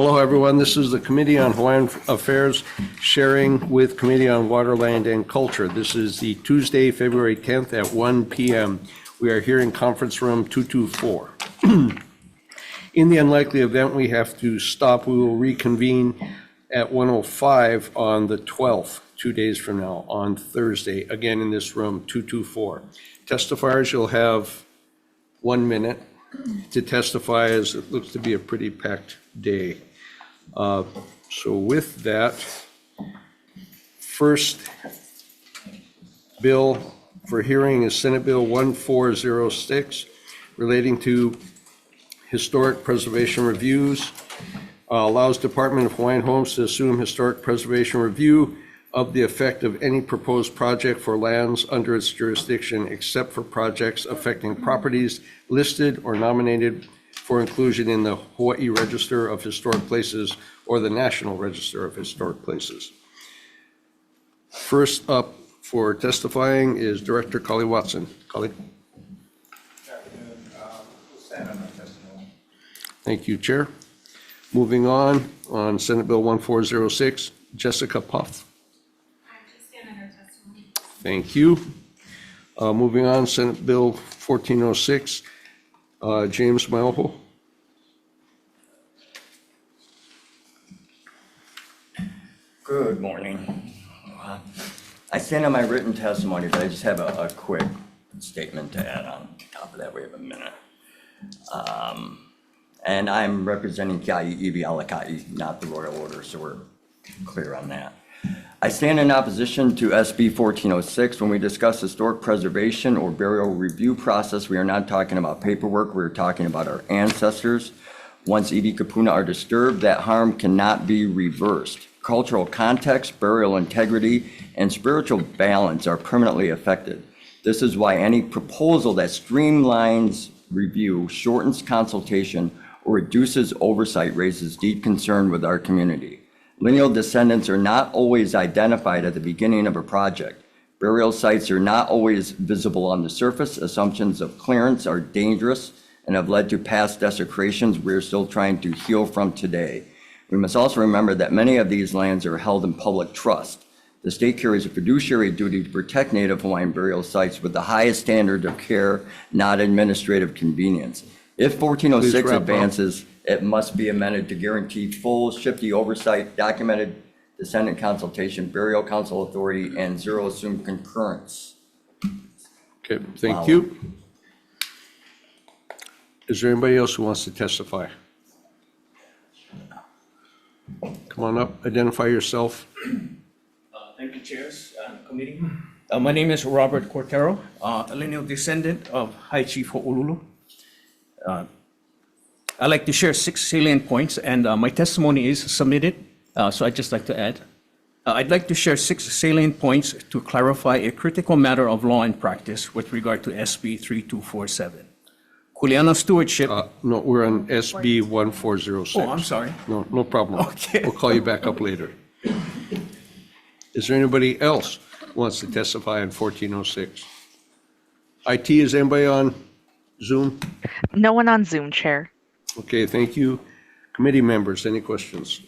Hello, everyone. This is the Committee on Hawaiian Affairs sharing with Committee on Water, Land, and Culture. This is the Tuesday, February 10th at 1 p.m. We are here in conference room 224. In the unlikely event we have to stop, we will reconvene at 1:05 on the 12th, 2 days from now, on Thursday, again in this room 224. Testifiers, you'll have 1 minute to testify, as it looks to be a pretty packed day. So with that, first bill for hearing is Senate Bill 1406 relating to historic preservation reviews. Allows Department of Hawaiian Homes to assume historic preservation review of the effect of any proposed project for lands under its jurisdiction, except for projects affecting properties listed or nominated for inclusion in the Hawaii Register of Historic Places or the National Register of Historic Places. First up for testifying is Director Kali Watson. Kali. Good afternoon. We'll stand on our testimony. Thank you, Chair. Moving on Senate Bill 1406, Jessica Puff. Thank you. Moving on, Senate Bill 1406, James Maoho. Good morning. I stand on my written testimony, but I just have a quick statement to add on top of that. We have a minute. And I'm representing Kiai Iwi Alakai, not the royal order, so we're clear on that. I stand in opposition to SB 1406. When we discuss historic preservation or burial review process, we are not talking about paperwork. We're talking about our ancestors. Once iwi kupuna are disturbed, that harm cannot be reversed. Cultural context, burial integrity, and spiritual balance are permanently affected. This is why any proposal that streamlines review, shortens consultation, or reduces oversight raises deep concern with our community. Lineal descendants are not always identified at the beginning of a project. Burial sites are not always visible on the surface. Assumptions of clearance are dangerous and have led to past desecrations we are still trying to heal from today. We must also remember that many of these lands are held in public trust. The state carries a fiduciary duty to protect Native Hawaiian burial sites with the highest standard of care, not administrative convenience. If 1406 advances, it must be amended to guarantee full shifty oversight, documented descendant consultation, burial council authority, and zero assumed concurrence. Okay, thank you. Is there anybody else who wants to testify? Come on up, identify yourself. Thank you, chairs and committee. My name is Robert Cortero, a lineal descendant of High Chief Ho'olulu. I'd like to share 6 salient points, and my testimony is submitted, so I'd just like to add. I'd like to share 6 salient points to clarify a critical matter of law and practice with regard to SB 3247. Kuleana stewardship. No, we're on SB 1406. Oh, I'm sorry. No problem. Okay. We'll call you back up later. Is there anybody else who wants to testify on 1406? IT, is anybody on Zoom? No one on Zoom, Chair. Okay, thank you. Committee members, any questions?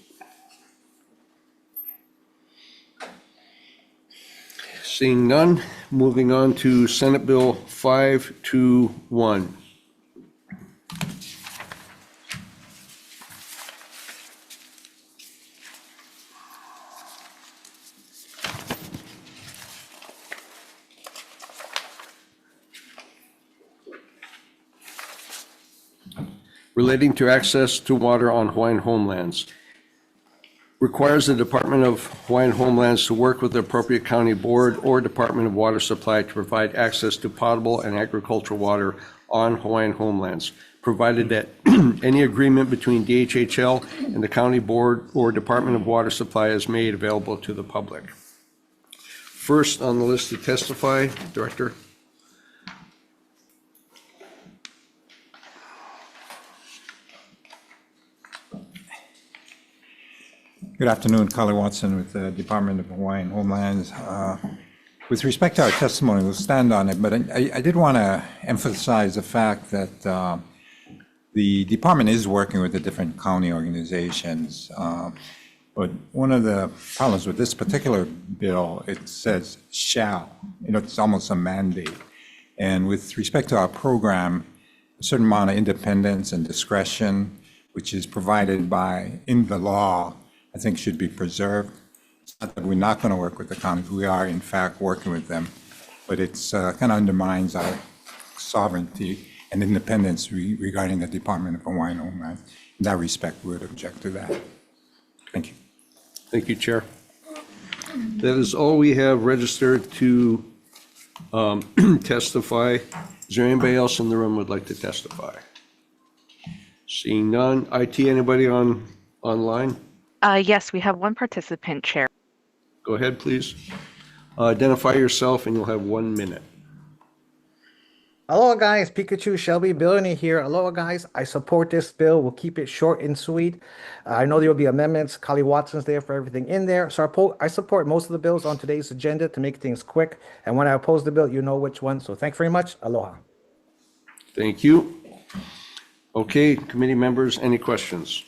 Seeing none, moving on to Senate Bill 521. Relating to access to water on Hawaiian homelands. Requires the Department of Hawaiian Homelands to work with the appropriate county board or Department of Water Supply to provide access to potable and agricultural water on Hawaiian homelands, provided that any agreement between DHHL and the county board or Department of Water Supply is made available to the public. First on the list to testify, Director. Good afternoon, Kali Watson with the Department of Hawaiian Homelands. With respect to our testimony, we'll stand on it, but I did want to emphasize the fact that The department is working with the different county organizations, but one of the problems with this particular bill, it says shall, it's almost a mandate. And with respect to our program, a certain amount of independence and discretion, which is provided in the law, I think should be preserved. It's not that we're not going to work with the counties. We are, in fact, working with them, but it's kind of undermines our sovereignty and independence regarding the Department of Hawaiian Homeland. In that respect, we would object to that. Thank you. Thank you, Chair. That is all we have registered to testify. Is there anybody else in the room who would like to testify? Seeing none. IT, anybody online? Yes, we have one participant, Chair. Go ahead, please. Identify yourself and you'll have 1 minute. Aloha guys, Pikachu Shelby Billionaire here. Aloha guys, I support this bill. We'll keep it short and sweet. I know there will be amendments. Kali Watson's there for everything in there. So I support most of the bills on today's agenda to make things quick. And when I oppose the bill, you know which one. So thanks very much. Aloha. Thank you. Okay, committee members, any questions?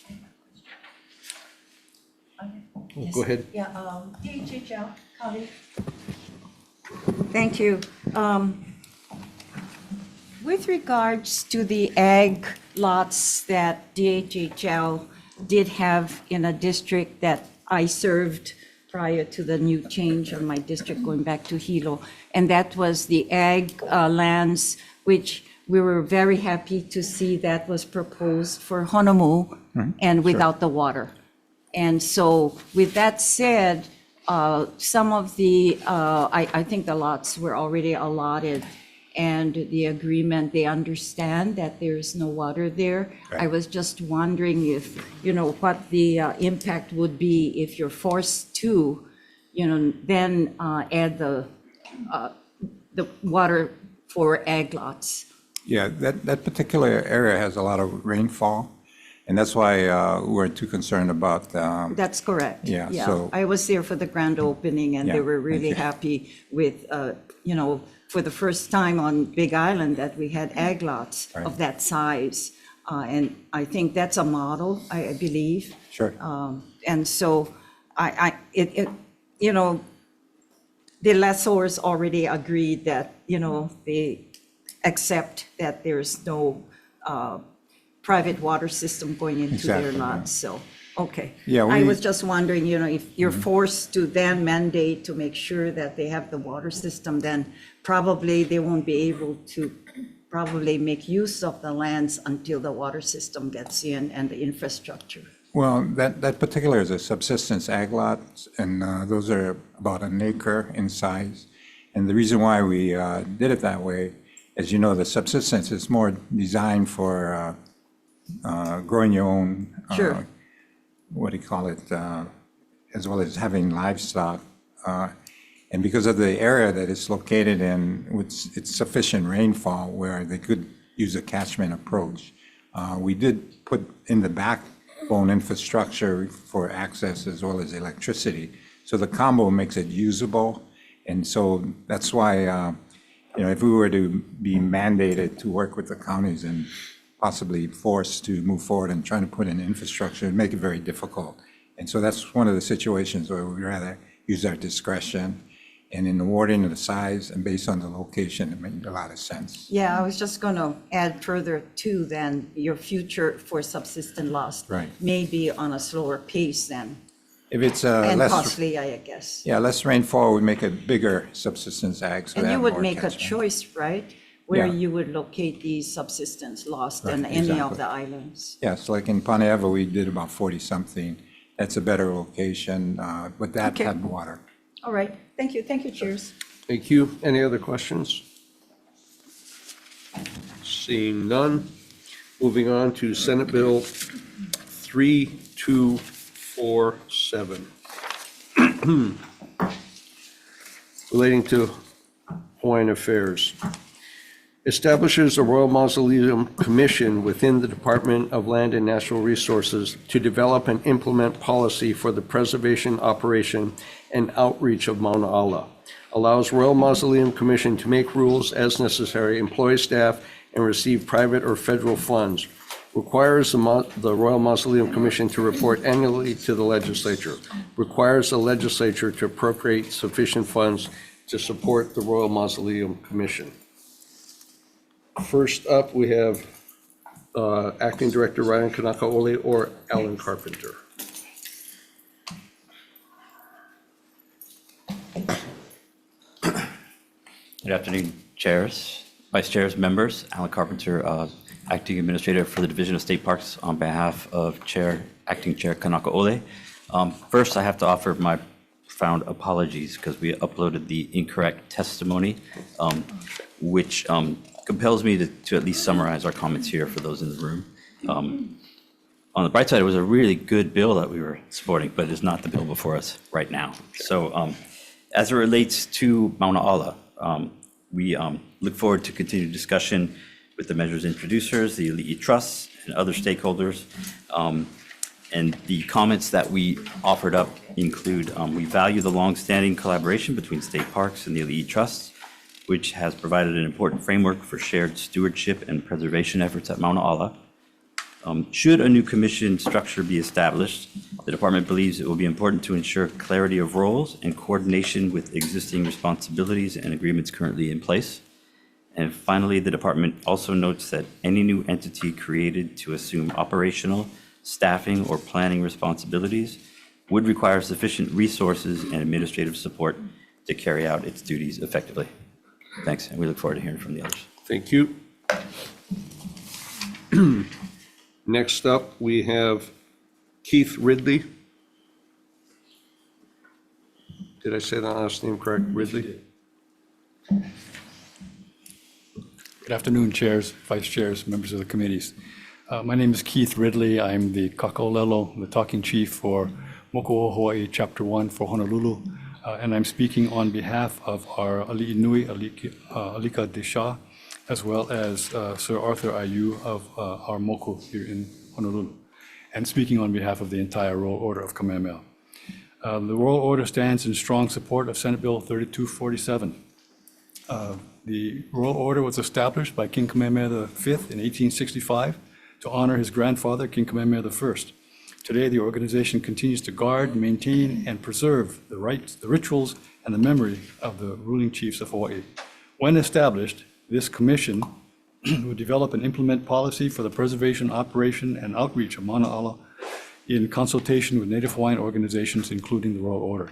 Go ahead. Yeah, DHHL, Kali. Thank you. With regards to the ag lots that DHHL did have in a district that I served prior to the new change of my district going back to Hilo, and that was the ag lands, which we were very happy to see that was proposed for Honomu and without the water. And so with that said, some of the, I think the lots were already allotted and the agreement, they understand that there's no water there. Right. I was just wondering if, what the impact would be if you're forced to, then add the water for ag lots. Yeah, that particular area has a lot of rainfall, and that's why we weren't too concerned about. That's correct. Yeah, so- I was there for the grand opening, and they Yeah, were really thank you. happy with, for the first time on Big Island that we had ag lots Right. of that size. And I think that's a model, I believe. Sure. And so the lessors already agreed that, they accept that there's no private water system going into their Exactly, yeah. lots, so, okay. Yeah, I we- was just wondering, if you're forced to then mandate to make sure that they have the water system, then probably they won't be able to probably make use of the lands until the water system gets in and the infrastructure. Well, that particular is a subsistence ag lot, and those are about an acre in size. And the reason why we did it that way, as you know, the subsistence is more designed for growing your own, Sure. what do you call it, as well as having livestock. And because of the area that it's located in, it's sufficient rainfall where they could use a catchment approach. We did put in the backbone infrastructure for access as well as electricity. So the combo makes it usable. And so that's why, if we were to be mandated to work with the counties and possibly forced to move forward and trying to put in infrastructure, it'd make it very difficult. And so that's one of the situations where we'd rather use our discretion. And in awarding the size and based on the location, it made a lot of sense. Yeah, I was just going to add further too, then your future for subsistence loss Right. may be on a slower pace then, If it's and less, costly, I guess. yeah, less rainfall would make it bigger subsistence ag. So And they you have would more make a catchment. choice, right? Where Yeah. you would locate these subsistence lost in Right, any exactly. of the islands. Yes, like in Paneava, we did about 40-something. That's a better location, but that Okay. had water. All right, thank you, cheers. Thank you. Any other questions? Seeing none. Moving on to Senate Bill 3247. Relating to Hawaiian Affairs. Establishes a Royal Mausoleum Commission within the Department of Land and Natural Resources to develop and implement policy for the preservation, operation, and outreach of Mauna Ala. Allows Royal Mausoleum Commission to make rules as necessary, employ staff, and receive private or federal funds. Requires the Royal Mausoleum Commission to report annually to the legislature. Requires the legislature to appropriate sufficient funds to support the Royal Mausoleum Commission. First up, we have Acting Director Ryan Kanakaole or Alan Carpenter. Good afternoon, chairs, vice chairs, members. Alan Carpenter, acting administrator for the Division of State Parks on behalf of Acting Chair Kanakaole. First, I have to offer my profound apologies because we uploaded the incorrect testimony, which compels me to at least summarize our comments here for those in the room. On the bright side, it was a really good bill that we were supporting, but it's not the bill before us right now. So as it relates to Mauna Ala, we look forward to continued discussion with the measure's introducers, the Ali'i Trusts, and other stakeholders. And the comments that we offered up include, we value the longstanding collaboration between state parks and the Ali'i Trusts, which has provided an important framework for shared stewardship and preservation efforts at Mauna Ala. Should a new commission structure be established, the department believes it will be important to ensure clarity of roles and coordination with existing responsibilities and agreements currently in place. And finally, the department also notes that any new entity created to assume operational, staffing, or planning responsibilities would require sufficient resources and administrative support to carry out its duties effectively. Thanks, and we look forward to hearing from the others. Thank you. Next up, we have Keith Ridley. Did I say that last name correct? Ridley? Good afternoon, chairs, vice chairs, members of the committees. My name is Keith Ridley. I'm the Kakolelo, the talking chief for Mokuo Hawaii Chapter 1 for Honolulu. And I'm speaking on behalf of our Ali'i Nui, Alika Desha, as well as Sir Arthur Ayu of our Moku here in Honolulu, and speaking on behalf of the entire Royal Order of Kamehameha. The Royal Order stands in strong support of Senate Bill 3247. The Royal Order was established by King Kamehameha V in 1865 to honor his grandfather, King Kamehameha I. Today, the organization continues to guard, maintain, and preserve the rights, the rituals, and the memory of the ruling chiefs of Hawaii. When established, this commission would develop and implement policy for the preservation, operation, and outreach of Mauna Ala in consultation with Native Hawaiian organizations, including the Royal Order.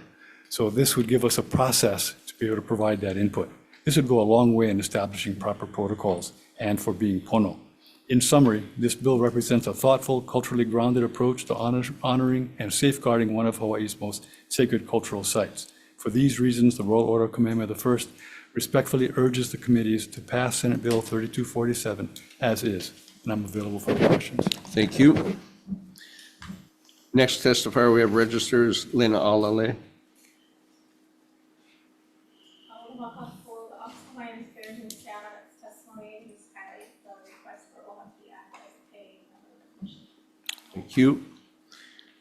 So this would give us a process to be able to provide that input. This would go a long way in establishing proper protocols and for being pono. In summary, this bill represents a thoughtful, culturally grounded approach to honoring and safeguarding one of Hawaii's most sacred cultural sites. For these reasons, the Royal Order of Kamehameha I respectfully urges the committees to pass Senate Bill 3247 as is, and I'm available for questions. Thank you. Next testifier we have registers Lina Alale. For the Hawaiian Affairs in Seattle's testimony, who's highlighted the request for OHP Act as a member of the commission. Thank you.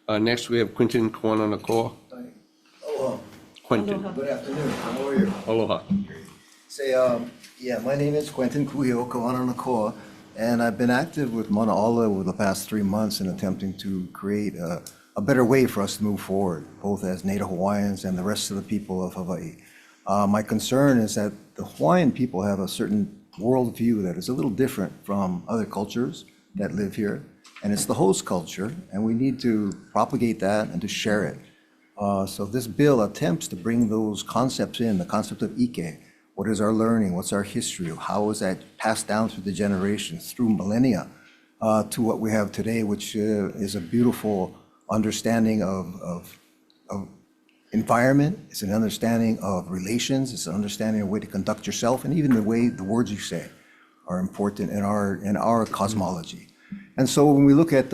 Next, we have Quentin Kawananakoa. Aloha. Quentin. Good afternoon. How are you? Aloha. My name is Quentin Kuhio Kawananakoa, and I've been active with Mauna Ala over the past 3 months in attempting to create a better way for us to move forward, both as Native Hawaiians and the rest of the people of Hawaii. My concern is that the Hawaiian people have a certain worldview that is a little different from other cultures that live here, and it's the host culture, and we need to propagate that and to share it. So this bill attempts to bring those concepts in, the concept of ike. What is our learning? What's our history? How is that passed down through the generations, through millennia, to what we have today, which is a beautiful understanding of environment. It's an understanding of relations. It's an understanding of the way to conduct yourself, and even the way the words you say are important in our cosmology. And so when we look at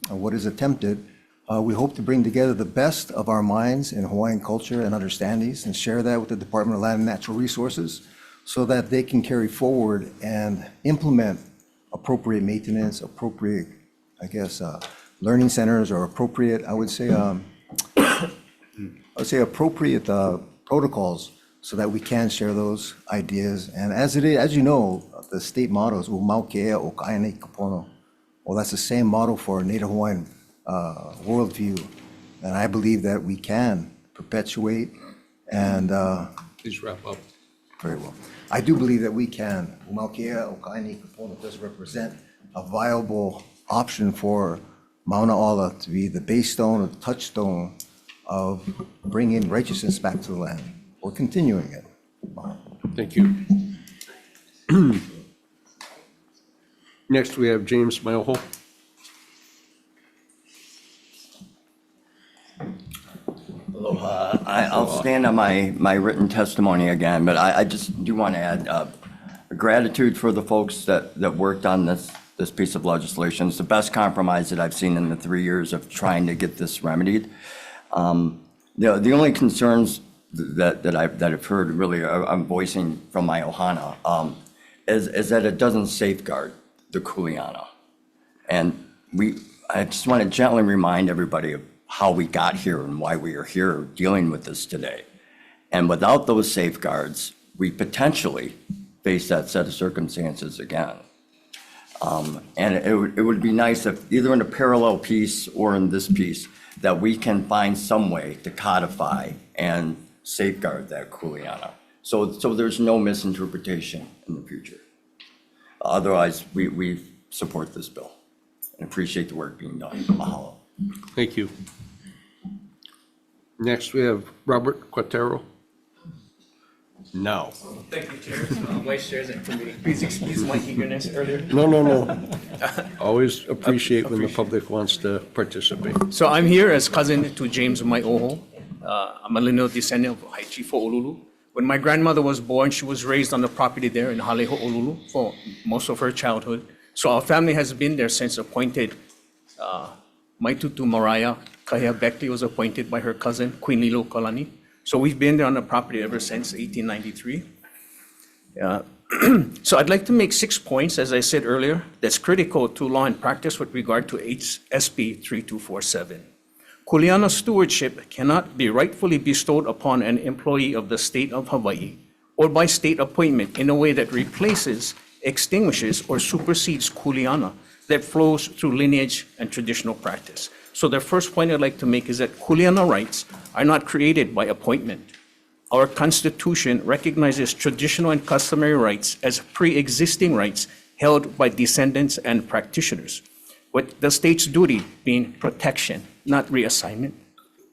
what is attempted, we hope to bring together the best of our minds in Hawaiian culture and understandings and share that with the Department of Land and Natural Resources so that they can carry forward and implement appropriate maintenance, appropriate, learning centers, or appropriate, appropriate protocols so that we can share those ideas. And as you know, the state motto is "Umau Kea o Kainei Kapono," Well, that's the same model for a Native Hawaiian worldview. And I believe that we can perpetuate and, Please wrap up. very well. I do believe that we can. Umaukea Okaini component does represent a viable option for Mauna Ola to be the base stone or the touchstone of bringing righteousness back to the land. We're continuing it. Thank you. Next, we have James Myoho. Aloha. I'll stand on my written testimony again, but I just do want to add gratitude for the folks that worked on this piece of legislation. It's the best compromise that I've seen in the 3 years of trying to get this remedied. The only concerns that I've heard, really, I'm voicing from my ohana, is that it doesn't safeguard the kuleana. And I just want to gently remind everybody of how we got here and why we are here dealing with this today. And without those safeguards, we potentially face that set of circumstances again. And it would be nice if either in a parallel piece or in this piece, that we can find some way to codify and safeguard that kuleana. So there's no misinterpretation in the future. Otherwise, we support this bill and appreciate the work being done. Mahalo. Thank you. Next, we have Robert Quatero. Now. Thank you, Chair, Vice Chairs and Committee. Please excuse my eagerness earlier. No. Always appreciate when the public wants to participate. So I'm here as cousin to James Myoho. I'm a lineal descendant of Hawai'i Chief Ho'olulu. When my grandmother was born, she was raised on the property there in Hale Ho'olulu for most of her childhood. So our family has been there since appointed. Maitutu Mariah Kahea Beckley was appointed by her cousin, Queen Lilo Kalani. So we've been there on the property ever since 1893. So I'd like to make 6 points, as I said earlier, that's critical to law and practice with regard to SB 3247. Kuleana stewardship cannot be rightfully bestowed upon an employee of the state of Hawaii or by state appointment in a way that replaces, extinguishes, or supersedes kuleana that flows through lineage and traditional practice. So the first point I'd like to make is that kuleana rights are not created by appointment. Our Constitution recognizes traditional and customary rights as pre-existing rights held by descendants and practitioners, with the state's duty being protection, not reassignment.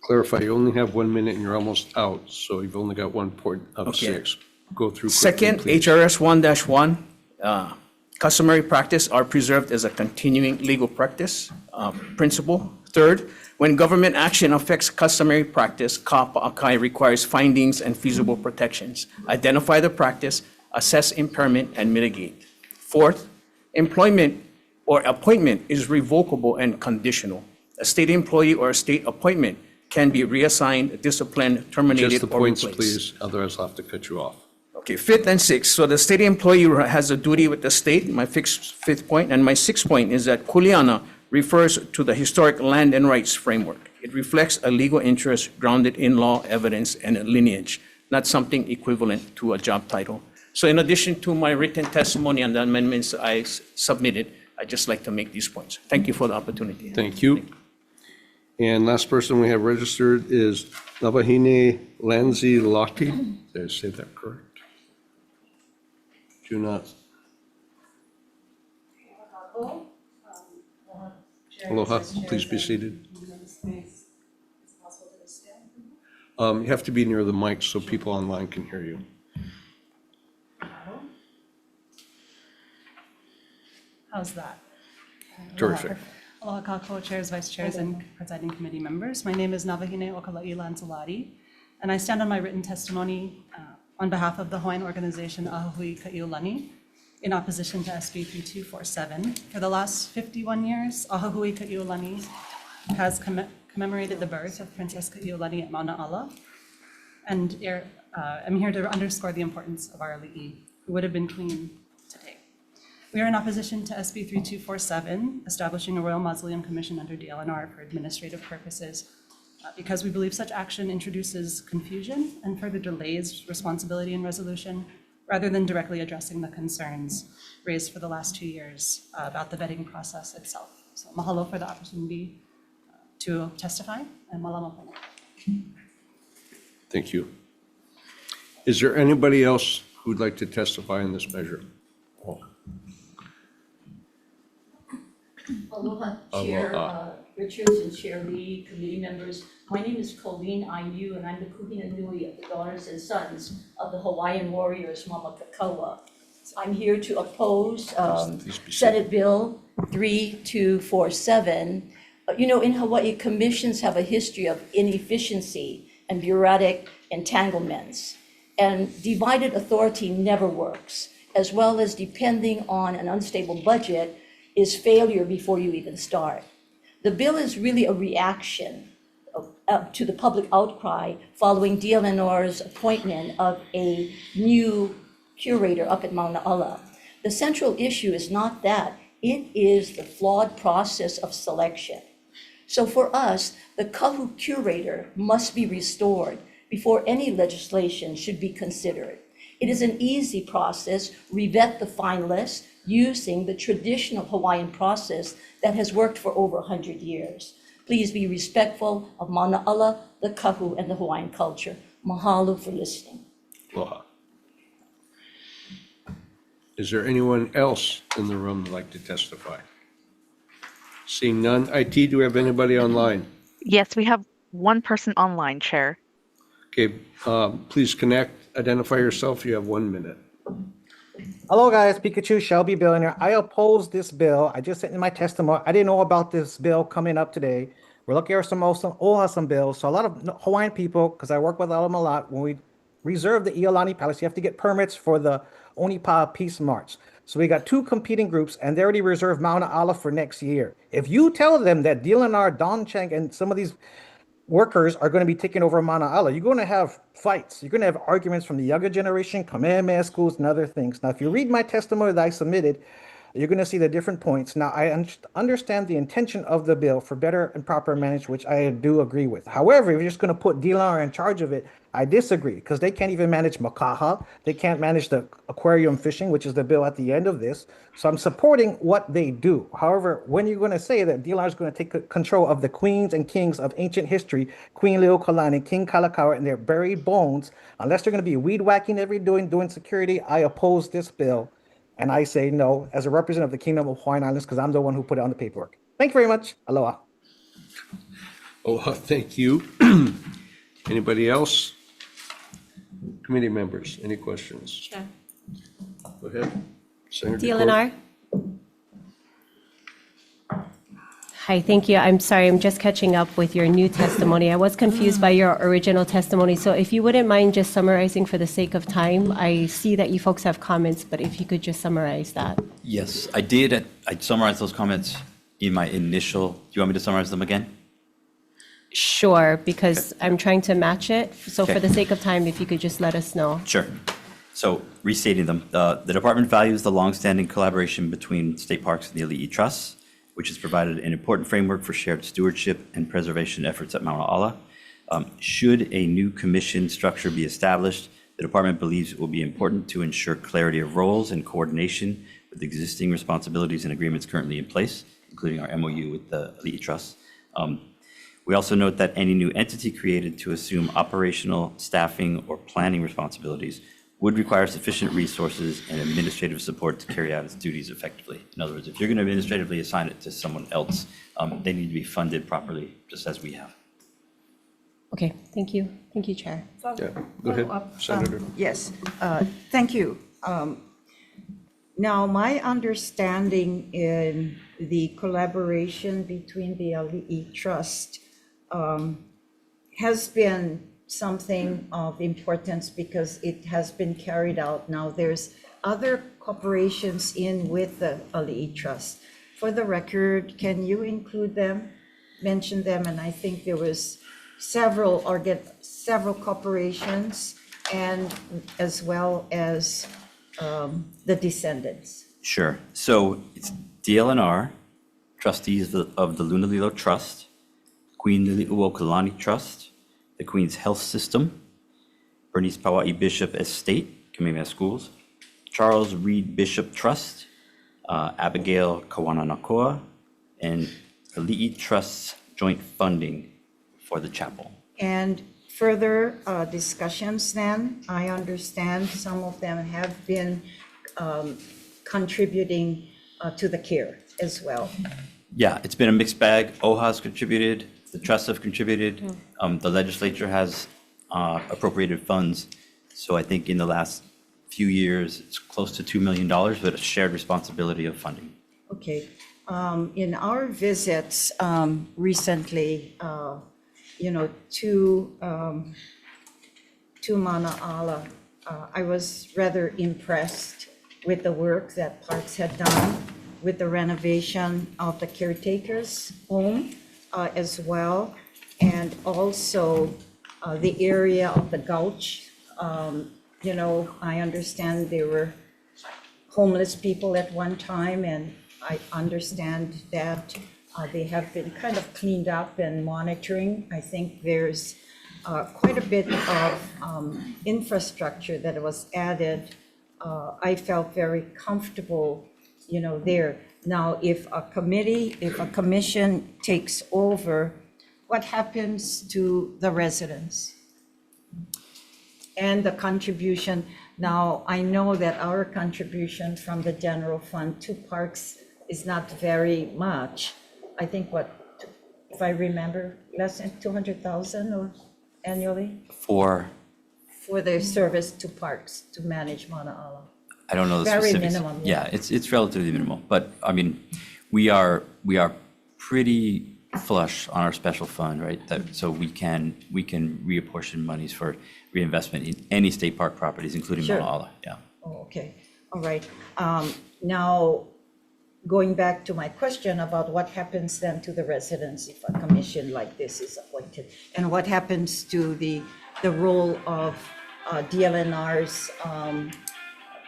Clarify, you only have 1 minute and you're almost out, so you've only got one point of Okay. 6. Go through quickly, Second, please. HRS 1-1, customary practice are preserved as a continuing legal practice principle. Third, when government action affects customary practice, Kapa'akai requires findings and feasible protections. Identify the practice, assess impairment, and mitigate. Fourth, employment or appointment is revocable and conditional. A state employee or a state appointment can be reassigned, disciplined, Just terminated, the or points, replaced. please, otherwise I'll have to cut you off. Okay, fifth and sixth. So the state employee has a duty with the state, my fifth point. And my sixth point is that kuleana refers to the historic land and rights framework. It reflects a legal interest grounded in law, evidence, and a lineage, not something equivalent to a job title. So in addition to my written testimony and the amendments I submitted, I'd just like to make these points. Thank you for the opportunity. Thank you. And last person we have registered is Navahine Lanzi Laki. Did I say that correct? Do not. Aloha, please be seated. You have to be near the mic so people online can hear you. How's that? Terrific. Aloha kako, chairs, vice chairs, and presiding committee members. My name is Navahine Okala'i Lanzalati, and I stand on my written testimony on behalf of the Hawaiian organization Ahui Ka'iulani in opposition to SB 3247. For the last 51 years, Ahui Ka'iulani has commemorated the birth of Princess Ka'iulani at Mauna Ala, and I'm here to underscore the importance of our ali'i, who would have been queen today. We are in opposition to SB 3247, establishing a Royal Mausoleum Commission under DLNR for administrative purposes, because we believe such action introduces confusion and further delays responsibility and resolution, rather than directly addressing the concerns raised for the last 2 years about the vetting process itself. So mahalo for the opportunity to testify, and malama po. Thank you. Is there anybody else who'd like to testify in this measure? Aloha, Chair Aloha. Richards and Chair Lee, committee members. My name is Colleen Ayu, and I'm the Kuhina Nui of the Daughters and Sons of the Hawaiian Warriors, Mama Kakaua. I'm here to oppose Please be seated. Senate Bill 3247. You know, in Hawaii, commissions have a history of inefficiency and bureaucratic entanglements. And divided authority never works, as well as depending on an unstable budget is failure before you even start. The bill is really a reaction to the public outcry following DLNR's appointment of a new curator up at Mauna Ala. The central issue is not that, it is the flawed process of selection. So for us, the kahu curator must be restored before any legislation should be considered. It is an easy process, revet the finalists using the traditional Hawaiian process that has worked for over 100 years. Please be respectful of Mauna Ala, the kahu, and the Hawaiian culture. Mahalo for listening. Aloha. Is there anyone else in the room that'd like to testify? Seeing none. IT, do we have anybody online? Yes, we have one person online, Chair. Okay, please connect, identify yourself. You have 1 minute. Hello, guys. Pikachu, Shelby Billionaire. I oppose this bill. I just sent in my testimony. I didn't know about this bill coming up today. We're looking at some awesome bills. So a lot of Hawaiian people, because I work with them a lot, when we reserve the Iolani Palace, you have to get permits for the Onipa'a Peace March. So we got two competing groups, and they already reserved Mauna Ala for next year. If you tell them that DLNR, Don Cheng, and some of these workers are going to be taking over Mauna Ala, you're going to have fights. You're going to have arguments from the younger generation, Kamehameha schools, and other things. Now, if you read my testimony that I submitted, you're going to see the different points. Now, I understand the intention of the bill for better and proper management, which I do agree with. However, if you're just going to put DLNR in charge of it, I disagree, because they can't even manage makaha. They can't manage the aquarium fishing, which is the bill at the end of this. So I'm supporting what they do. However, when you're going to say that DLNR is going to take control of the queens and kings of ancient history, Queen Leukolani, King Kalakaua, and their buried bones, unless they're going to be weed whacking every doing security, I oppose this bill. And I say no as a representative of the Kingdom of Hawaiian Islands, because I'm the one who put it on the paperwork. Thank you very much. Aloha. Aloha, thank you. Anybody else? Committee members, any questions? Chair. Go ahead. Senator DLNR. Hi, thank you. I'm sorry, I'm just catching up with your new testimony. I was confused by your original testimony. So if you wouldn't mind just summarizing for the sake of time, I see that you folks have comments, but if you could just summarize that. Yes, I did. I summarized those comments in my initial. Do you want me to summarize them again? Sure, because I'm trying to match it. So Okay. for the sake of time, if you could just let us know. Sure. So restating them, the department values the longstanding collaboration between state parks and the Ali'i Trust, which has provided an important framework for shared stewardship and preservation efforts at Mauna Ala. Should a new commission structure be established, the department believes it will be important to ensure clarity of roles and coordination with existing responsibilities and agreements currently in place, including our MOU with the Ali'i Trust. We also note that any new entity created to assume operational, staffing, or planning responsibilities would require sufficient resources and administrative support to carry out its duties effectively. In other words, if you're going to administratively assign it to someone else, they need to be funded properly, just as we have. Okay, thank you. Thank you, Chair. Yeah, go ahead, Senator. Yes, thank you. Now, my understanding in the collaboration between the Ali'i Trust has been something of importance because it has been carried out. Now, there's other corporations in with the Ali'i Trust. For the record, can you include them, mention them? And I think there was several corporations, and as well as the descendants. Sure. So it's DLNR, trustees of the Lunalilo Trust, Queen Lili'uokalani Trust, the Queen's Health System, Bernice Paua'i Bishop Estate, Kamehameha Schools, Charles Reed Bishop Trust, Abigail Kawananakoa, and Ali'i Trust's joint funding for the chapel. And further discussions then, I understand some of them have been contributing to the care as well. Yeah, it's been a mixed bag. OHA's contributed, the trusts have contributed, the legislature has appropriated funds. So I think in the last few years, it's close to $2 million, but a shared responsibility of funding. Okay. In our visits recently, to Mana'ala, I was rather impressed with the work that Parks had done with the renovation of the caretaker's home as well, and also the area of the gulch. I understand there were homeless people at one time, and I understand that they have been kind of cleaned up and monitoring. I think there's quite a bit of infrastructure that was added. I felt very comfortable, there. Now, if a commission takes over, what happens to the residents? And the contribution, now, I know that our contribution from the general fund to parks is not very much. I think if I remember, less than 200,000 or annually For, for the service to parks to manage Mana'ala. I don't know the Very specifics. minimum, Yeah, it's relatively minimal, but I mean, we are pretty flush on our special fund, right? So we can reapportion monies for reinvestment in any state park properties, including Sure. Mana'ala, yeah. Oh, okay, all right. Now, going back to my question about what happens then to the residents if a commission like this is appointed, and what happens to the role of DLNR's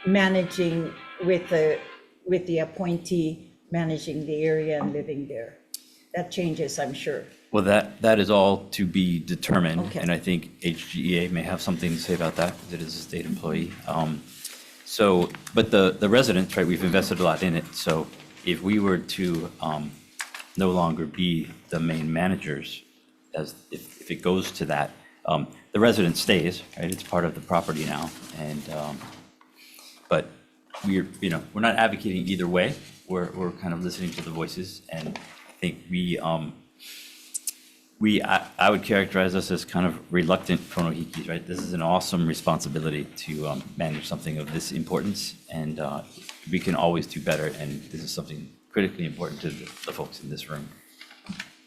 managing with the appointee managing the area and living there. That changes, I'm sure. Well, that is all to be determined, Okay. and I think HGEA may have something to say about that, because it is a state employee. But the residents, right, we've invested a lot in it, so if we were to no longer be the main managers, if it goes to that, the resident stays, right, it's part of the property now, and, but we're not advocating either way, we're kind of listening to the voices, and I think I would characterize us as kind of reluctant konohikis, right? This is an awesome responsibility to manage something of this importance, and we can always do better, and this is something critically important to the folks in this room.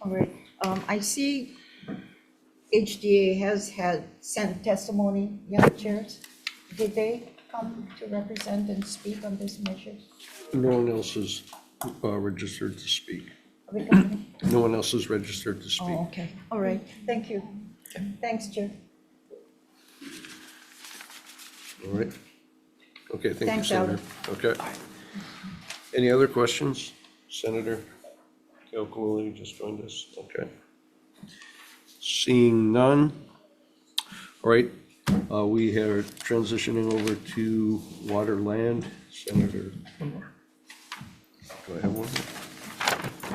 All right, I see HDA has sent testimony, young chairs. Did they come to represent and speak on this measure? No one else is registered to speak. Are we coming? No one else is registered to speak. Oh, okay, all right, thank you. Thanks, Chair. All right. Okay, thank you, Thanks, Senator. Okay. Any other questions? Senator Keokuole, you just joined us. Okay. Seeing none. All right, we are transitioning over to water land. Senator. Do I have one?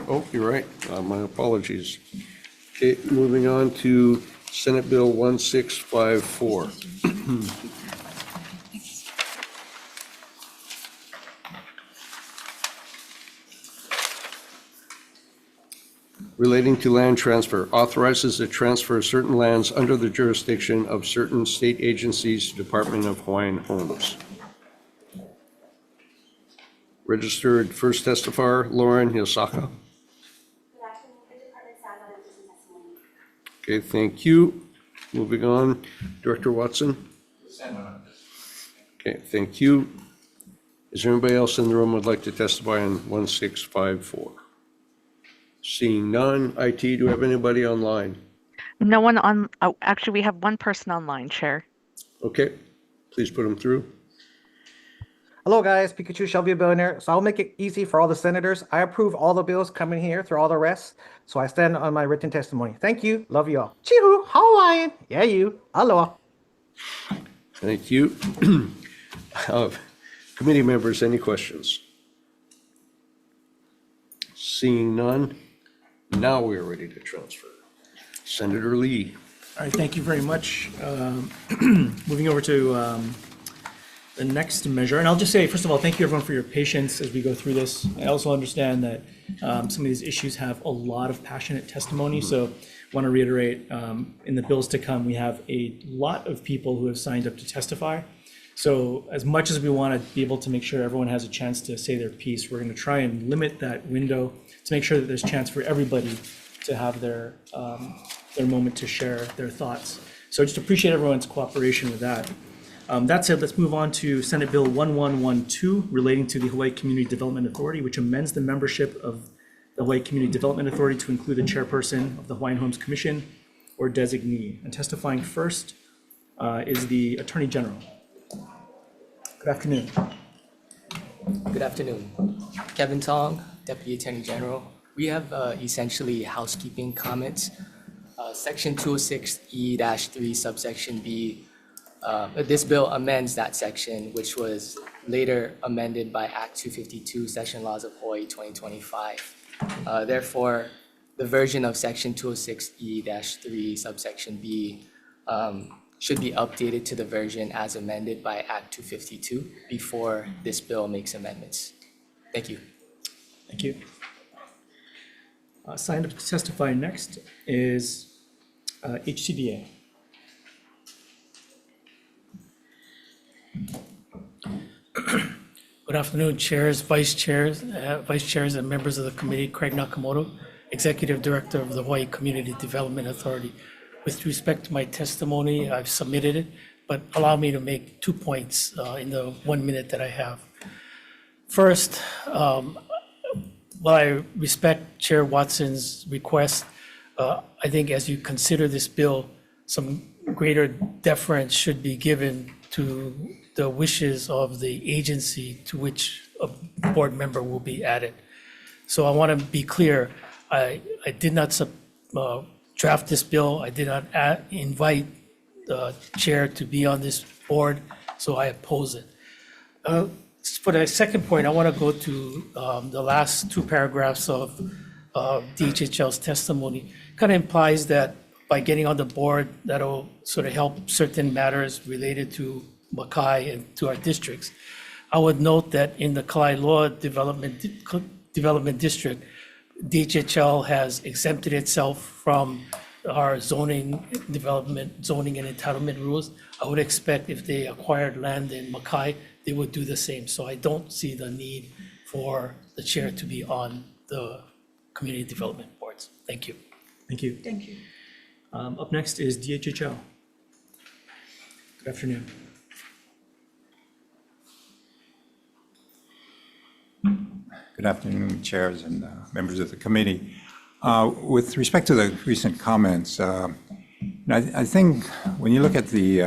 Oh, you're right. My apologies. Okay, moving on to Senate Bill 1654. Relating to land transfer, authorizes the transfer of certain lands under the jurisdiction of certain state agencies to Department of Hawaiian Homes. Registered first testifier, Lauren Hiosaka. Okay, thank you. Moving on, Director Watson. Okay, thank you. Is there anybody else in the room who would like to testify on 1654? Seeing none. IT, do we have anybody online? No one on, oh, actually, we have one person online, Chair. Okay, please put them through. Hello, guys. Pikachu Shelby Billionaire. So I'll make it easy for all the senators. I approve all the bills coming here through all the rest. So I stand on my written testimony. Thank you. Love you all. Chihu, Hawaiian. Yeah, you. Aloha. Thank you. Committee members, any questions? Seeing none, now we are ready to transfer. Senator Lee. All right, thank you very much. Moving over to the next measure, and I'll just say, first of all, thank you everyone for your patience as we go through this. I also understand that some of these issues have a lot of passionate testimony, so I want to reiterate, in the bills to come, we have a lot of people who have signed up to testify. So as much as we want to be able to make sure everyone has a chance to say their piece, we're going to try and limit that window to make sure that there's a chance for everybody to have their moment to share their thoughts. So I just appreciate everyone's cooperation with that. That said, let's move on to Senate Bill 1112 relating to the Hawaii Community Development Authority, which amends the membership of the Hawaii Community Development Authority to include the chairperson of the Hawaiian Homes Commission or designee. And testifying first is the Attorney General. Good afternoon. Good afternoon. Kevin Tong, Deputy Attorney General. We have essentially housekeeping comments. Section 206E-3 subsection B, this bill amends that section, which was later amended by Act 252, Session Laws of Hawaii 2025. Therefore, the version of Section 206E-3 subsection B should be updated to the version as amended by Act 252 before this bill makes amendments. Thank you. Thank you. Signed up to testify next is HCDA. Good afternoon, chairs, vice chairs, and members of the committee. Craig Nakamoto, Executive Director of the Hawaii Community Development Authority. With respect to my testimony, I've submitted it, but allow me to make 2 points in the 1 minute that I have. First, while I respect Chair Watson's request, I think as you consider this bill, some greater deference should be given to the wishes of the agency to which a board member will be added. So I want to be clear, I did not draft this bill. I did not invite the chair to be on this board, so I oppose it. For the second point, I want to go to the last 2 paragraphs of DHHL's testimony. Kind of implies that by getting on the board, that'll sort of help certain matters related to Makai and to our districts. I would note that in the Kalaeloa Development District, DHHL has exempted itself from our zoning and entitlement rules. I would expect if they acquired land in Makai, they would do the same. So I don't see the need for the chair to be on the community development boards. Thank you. Thank you. Thank you. Up next is DHHL. Good afternoon. Good afternoon, chairs and members of the committee. With respect to the recent comments, I think when you look at the,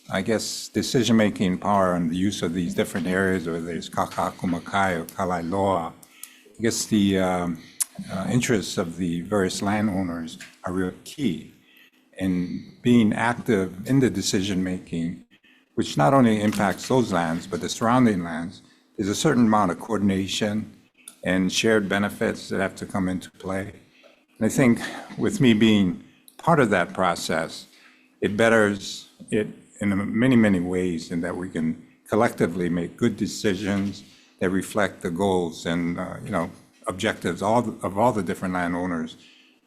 I guess, decision-making power and the use of these different areas, whether it's Kakakumakai or Kalaeloa, I guess the interests of the various landowners are real key in being active in the decision-making, which not only impacts those lands, but the surrounding lands. There's a certain amount of coordination and shared benefits that have to come into play. And I think with me being part of that process, it betters it in many, many ways in that we can collectively make good decisions that reflect the goals and objectives of all the different landowners.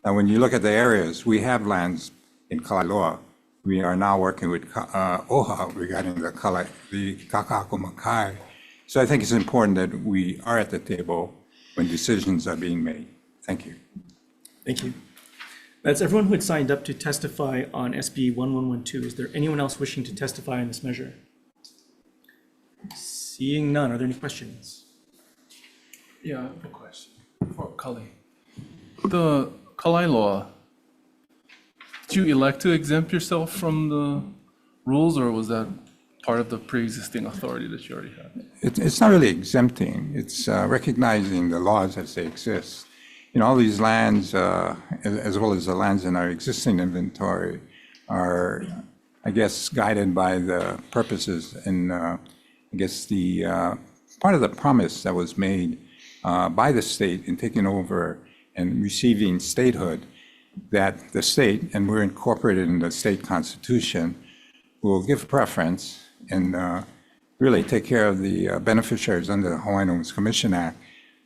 Now, when you look at the areas, we have lands in Kalaeloa. We are now working with OHA regarding the Kakakumakai. So I think it's important that we are at the table when decisions are being made. Thank you. Thank you. That's everyone who had signed up to testify on SB 1112. Is there anyone else wishing to testify on this measure? Seeing none, are there any questions? Yeah, I have a question for Kali. The Kalaeloa, did you elect to exempt yourself from the rules, or was that part of the pre-existing authority that you already had? It's not really exempting. It's recognizing the laws as they exist. All these lands, as well as the lands in our existing inventory, are, I guess, guided by the purposes and I guess, the part of the promise that was made by the state in taking over and receiving statehood, that the state, and we're incorporated in the state constitution, will give preference and really take care of the beneficiaries under the Hawaiian Homes Commission Act.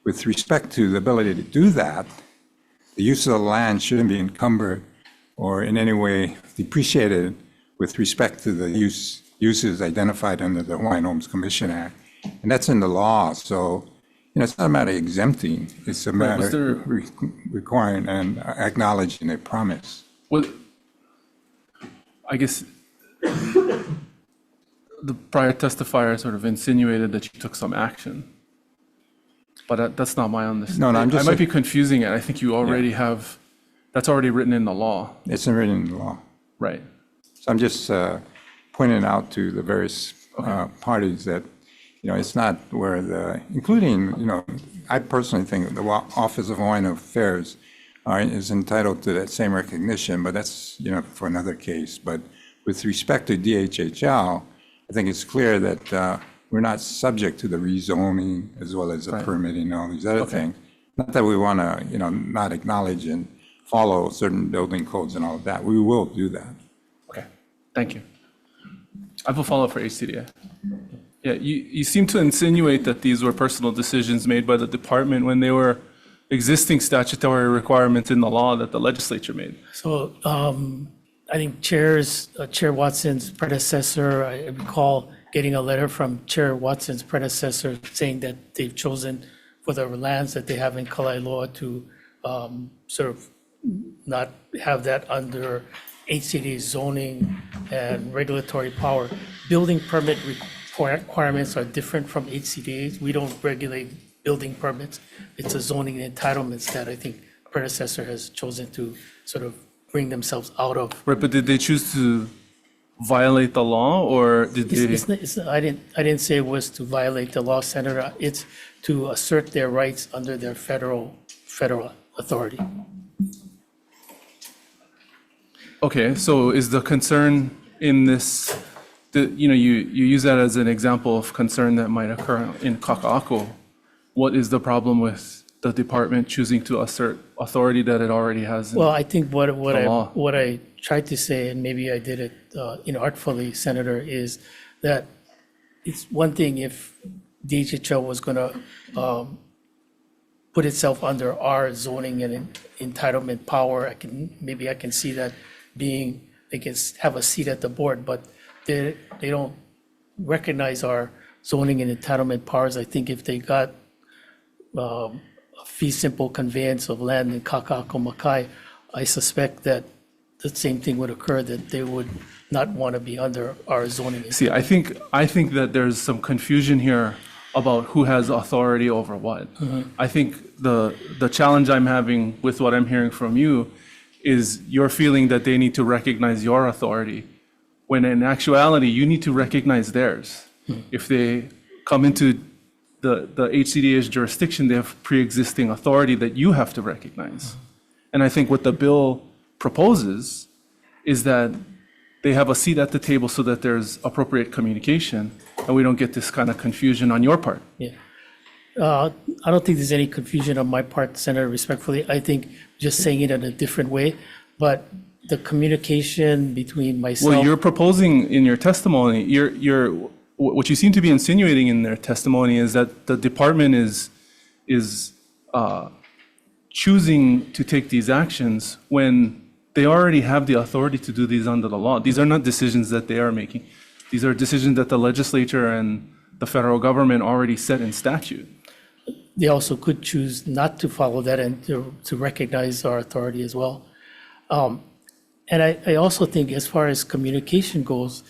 With respect to the ability to do that, the use of the land shouldn't be encumbered or in any way depreciated with respect to the uses identified under the Hawaiian Homes Commission Act. And that's in the law. So, it's not a matter of exempting, it's a matter of requiring and acknowledging a promise. Well, I guess the prior testifier sort of insinuated that you took some action, but that's not my understanding. No, I'm just I might be confusing it. I think you already have, that's already written in the law. It's written in the law. Right. So I'm just pointing out to the various parties that, it's not where including, I personally think the Office of Hawaiian Affairs is entitled to that same recognition, but that's, for another case. But with respect to DHHL, I think it's clear that we're not subject to the rezoning as well as the permitting and all these other things. Not that we want to, not acknowledge and follow certain building codes and all of that. We will do that. Okay, thank you. I have a follow-up for HCDA. Yeah, you seem to insinuate that these were personal decisions made by the department when they were existing statutory requirements in the law that the legislature made. So I think Chair Watson's predecessor, I recall getting a letter from Chair Watson's predecessor saying that they've chosen for the lands that they have in Kalailoa to sort of not have that under HCD zoning and regulatory power. Building permit requirements are different from HCDs. We don't regulate building permits. It's a zoning entitlements that I think predecessor has chosen to sort of bring themselves out of. Right, but did they choose to violate the law, or did they? I didn't say it was to violate the law, Senator. It's to assert their rights under their federal authority. Okay, so is the concern in this, you use that as an example of concern that might occur in Kaka'ako. What is the problem with the department choosing to assert authority that it already has? Well, I think what I tried to say, and maybe I did it inartfully, Senator, is that it's one thing if DHHL was going to put itself under our zoning and entitlement power. Maybe I can see that being, they can have a seat at the board, but they don't recognize our zoning and entitlement powers. I think if they got a fee simple conveyance of land in Kaka'ako Makai, I suspect that the same thing would occur, that they would not want to be under our zoning. See, I think that there's some confusion here about who has authority over what. I think the challenge I'm having with what I'm hearing from you is your feeling that they need to recognize your authority, when in actuality, you need to recognize theirs. If they come into the HCDA's jurisdiction, they have pre-existing authority that you have to recognize. And I think what the bill proposes is that they have a seat at the table so that there's appropriate communication and we don't get this kind of confusion on your part. Yeah. I don't think there's any confusion on my part, Senator, respectfully. I think just saying it in a different way, but the communication between myself. Well, you're proposing in your testimony, what you seem to be insinuating in their testimony is that the department is choosing to take these actions when they already have the authority to do these under the law. These are not decisions that they are making. These are decisions that the legislature and the federal government already set in statute. They also could choose not to follow that and to recognize our authority as well. And I also think as far as communication goes,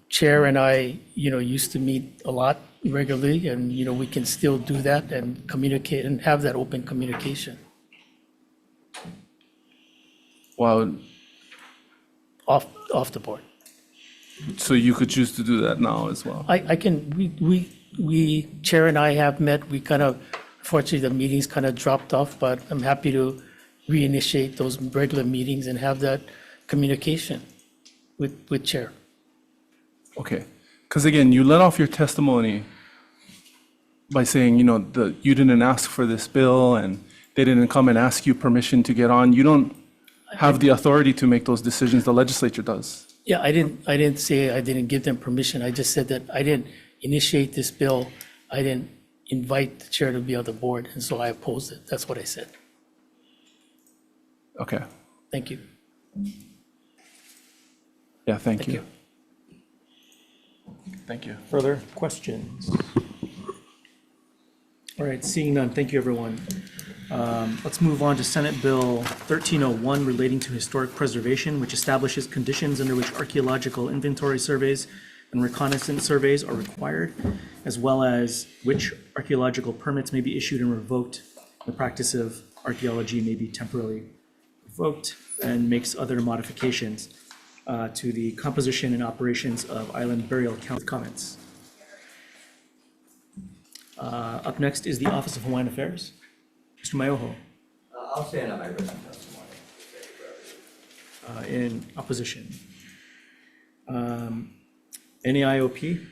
Chair and I, used to meet a lot regularly, and, we can still do that and communicate and have that open communication. Wow. Off the board. So you could choose to do that now as well? I can, we, Chair and I have met, unfortunately, the meetings kind of dropped off, but I'm happy to reinitiate those regular meetings and have that communication with Chair. Okay, because again, you let off your testimony by saying, you know, you didn't ask for this bill and they didn't come and ask you permission to get on. You don't have the authority to make those decisions. The legislature does. Yeah, I didn't say I didn't give them permission. I just said that I didn't initiate this bill. I didn't invite the chair to be on the board, and so I opposed it. That's what I said. Okay. Thank you. Yeah, thank you. Thank you. Further questions? All right, seeing none, thank you, everyone. Let's move on to Senate Bill 1301 relating to historic preservation, which establishes conditions under which archaeological inventory surveys and reconnaissance surveys are required, as well as which archaeological permits may be issued and revoked. The practice of archaeology may be temporarily revoked, and makes other modifications to the composition and operations of island burial count. Comments. Up next is the Office of Hawaiian Affairs. Mr. Mayoho. I'll stand on my written testimony. In opposition. Any IOP?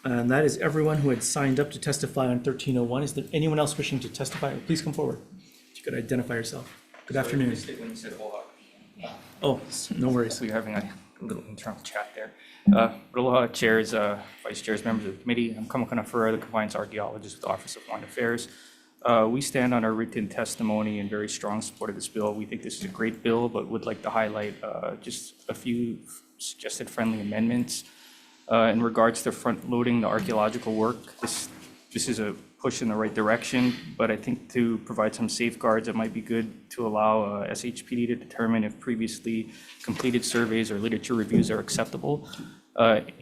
And that is everyone who had signed up to testify on 1301. Is there anyone else wishing to testify? Please come forward. If you could identify yourself. Good afternoon. When you said aloha. Oh, no worries. We were having a little internal chat there. Aloha, chairs, vice chairs, members of the committee. I'm Kamakana Fura, the compliance archaeologist with the Office of Hawaiian Affairs. We stand on our written testimony in very strong support of this bill. We think this is a great bill, but would like to highlight just a few suggested friendly amendments. In regards to front-loading the archaeological work, this is a push in the right direction, but I think to provide some safeguards, it might be good to allow SHPD to determine if previously completed surveys or literature reviews are acceptable.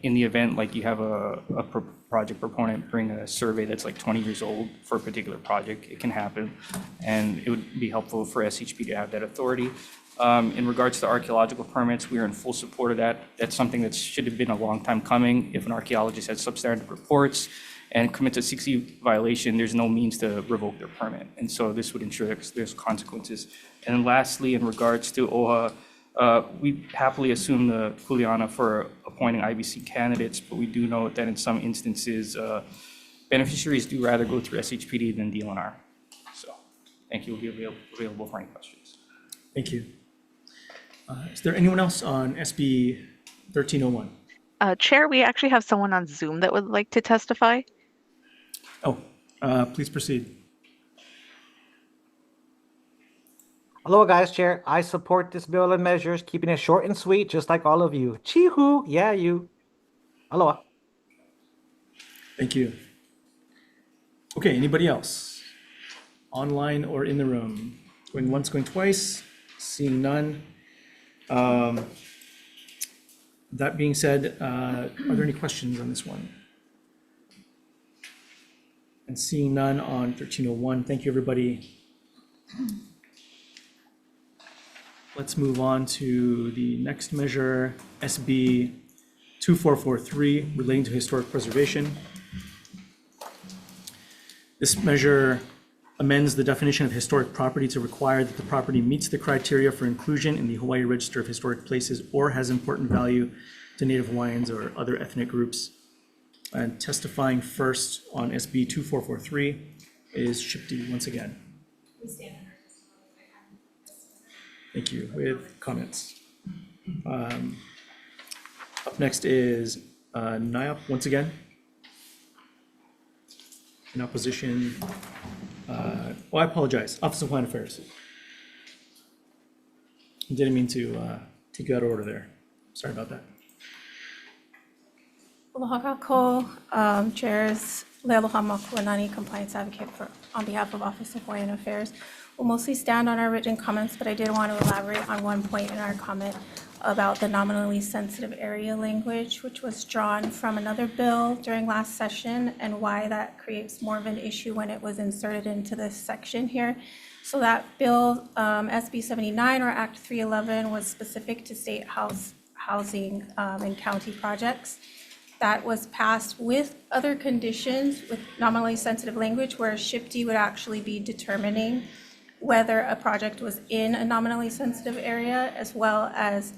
In the event, like you have a project proponent bring a survey that's like 20 years old for a particular project, it can happen, and it would be helpful for SHPD to have that authority. In regards to archaeological permits, we are in full support of that. That's something that should have been a long time coming. If an archaeologist has substandard reports and commits a 60 violation, there's no means to revoke their permit. And so this would ensure that there's consequences. And then lastly, in regards to OHA, we happily assume the kuleana for appointing IBC candidates, but we do note that in some instances, beneficiaries do rather go through SHPD than DLNR. So thank you. We'll be available for any questions. Thank you. Is there anyone else on SB 1301? Chair, we actually have someone on Zoom that would like to testify. Oh, please proceed. Hello, guys, Chair. I support this bill and measures, keeping it short and sweet, just like all of you. Chihu, yeah, you. Aloha. Thank you. Okay, anybody else? Online or in the room? Going once, going twice? Seeing none. That being said, are there any questions on this one? And seeing none on 1301, thank you, everybody. Let's move on to the next measure, SB 2443, relating to historic preservation. This measure amends the definition of historic property to require that the property meets the criteria for inclusion in the Hawaii Register of Historic Places or has important value to Native Hawaiians or other ethnic groups. And testifying first on SB 2443 is Shipti once again. Thank you. With comments. Up next is NIOP once again. In opposition, I apologize, Office of Hawaiian Affairs. I didn't mean to take you out of order there. Sorry about that. Aloha kākou, chairs, Lealoha Makuanani, compliance advocate on behalf of Office of Hawaiian Affairs. We'll mostly stand on our written comments, but I did want to elaborate on one point in our comment about the nominally sensitive area language, which was drawn from another bill during last session, and why that creates more of an issue when it was inserted into this section here. So that bill, SB 79 or Act 311, was specific to state housing and county projects. That was passed with other conditions with nominally sensitive language, where SHPD would actually be determining whether a project was in a nominally sensitive area, as well as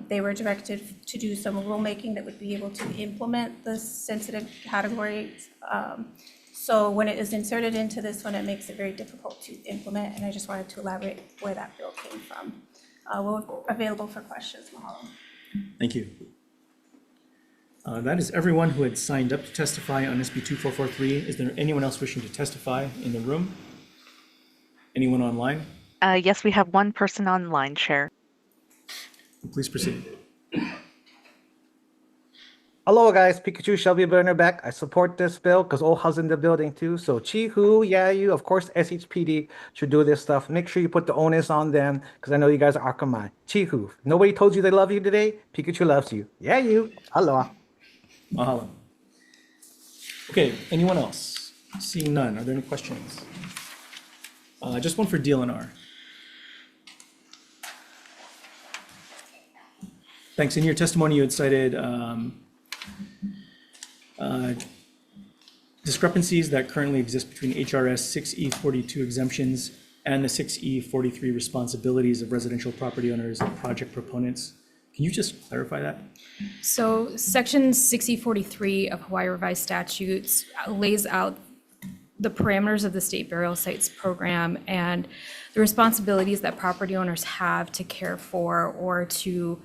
they were directed to do some rulemaking that would be able to implement the sensitive categories. So when it is inserted into this one, it makes it very difficult to implement, and I just wanted to elaborate where that bill came from. We're available for questions. Mahalo. Thank you. That is everyone who had signed up to testify on SB 2443. Is there anyone else wishing to testify in the room? Anyone online? Yes, we have one person online, Chair. Please proceed. Aloha guys, Pikachu Shelby Burner back. I support this bill because Oha's in the building too. So Chihu, yeah, you, of course, SHPD should do this stuff. Make sure you put the onus on them because I know you guys are Akamai. Chihu, nobody told you they love you today. Pikachu loves you. Yeah, you. Aloha. Mahalo. Okay, anyone else? Seeing none, are there any questions? Just one for DLNR. Thanks. In your testimony, you had cited discrepancies that currently exist between HRS 6E42 exemptions and the 6E43 responsibilities of residential property owners and project proponents. Can you just clarify that? So Section 6043 of Hawaii Revised Statutes lays out the parameters of the state burial sites program and the responsibilities that property owners have to care for or to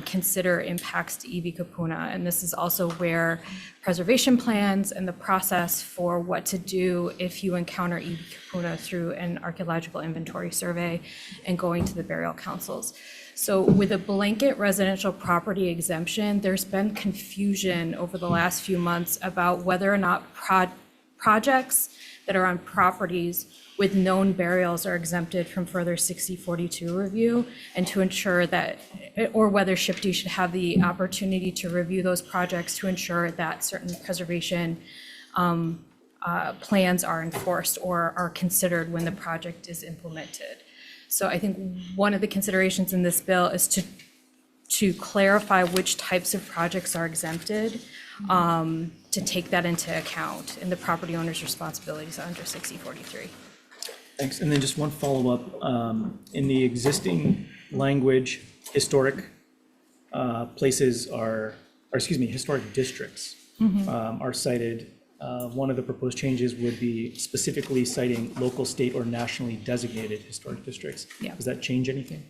consider impacts to iwi kupuna. And this is also where preservation plans and the process for what to do if you encounter iwi kupuna through an archaeological inventory survey and going to the burial councils. So with a blanket residential property exemption, there's been confusion over the last few months about whether or not projects that are on properties with known burials are exempted from further 6042 review, and to ensure that, or whether SHPD should have the opportunity to review those projects to ensure that certain preservation plans are enforced or are considered when the project is implemented. So I think one of the considerations in this bill is to clarify which types of projects are exempted, to take that into account in the property owner's responsibilities under 6043. Thanks. And then just one follow-up. In the existing language, historic places are, or excuse me, historic districts are cited. One of the proposed changes would be specifically citing local, state, or nationally designated historic districts. Yeah. Does that change anything?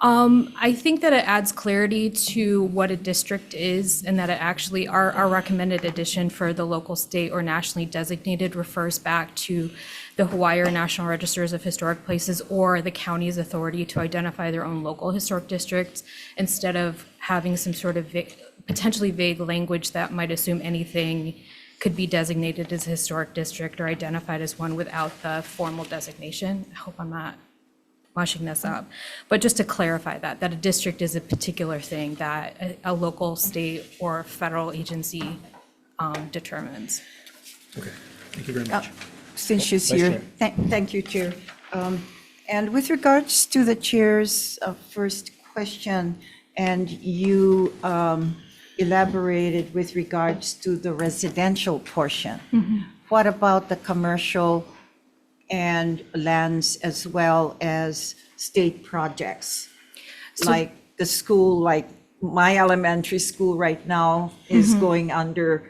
I think that it adds clarity to what a district is, and that it actually, our recommended addition for the local, state, or nationally designated refers back to the Hawaii or National Registers of Historic Places or the county's authority to identify their own local historic districts, instead of having some sort of potentially vague language that might assume anything could be designated as a historic district or identified as one without the formal designation. I hope I'm not mushing this up, but just to clarify that a district is a particular thing that a local, state, or federal agency determines. Okay, thank you very much. Since she's Vice here, Chair. thank you, Chair. And with regards to the Chair's first question, and you elaborated with regards to the residential portion, what about the commercial and lands as well as state projects? Like the school, like my elementary school right now is going under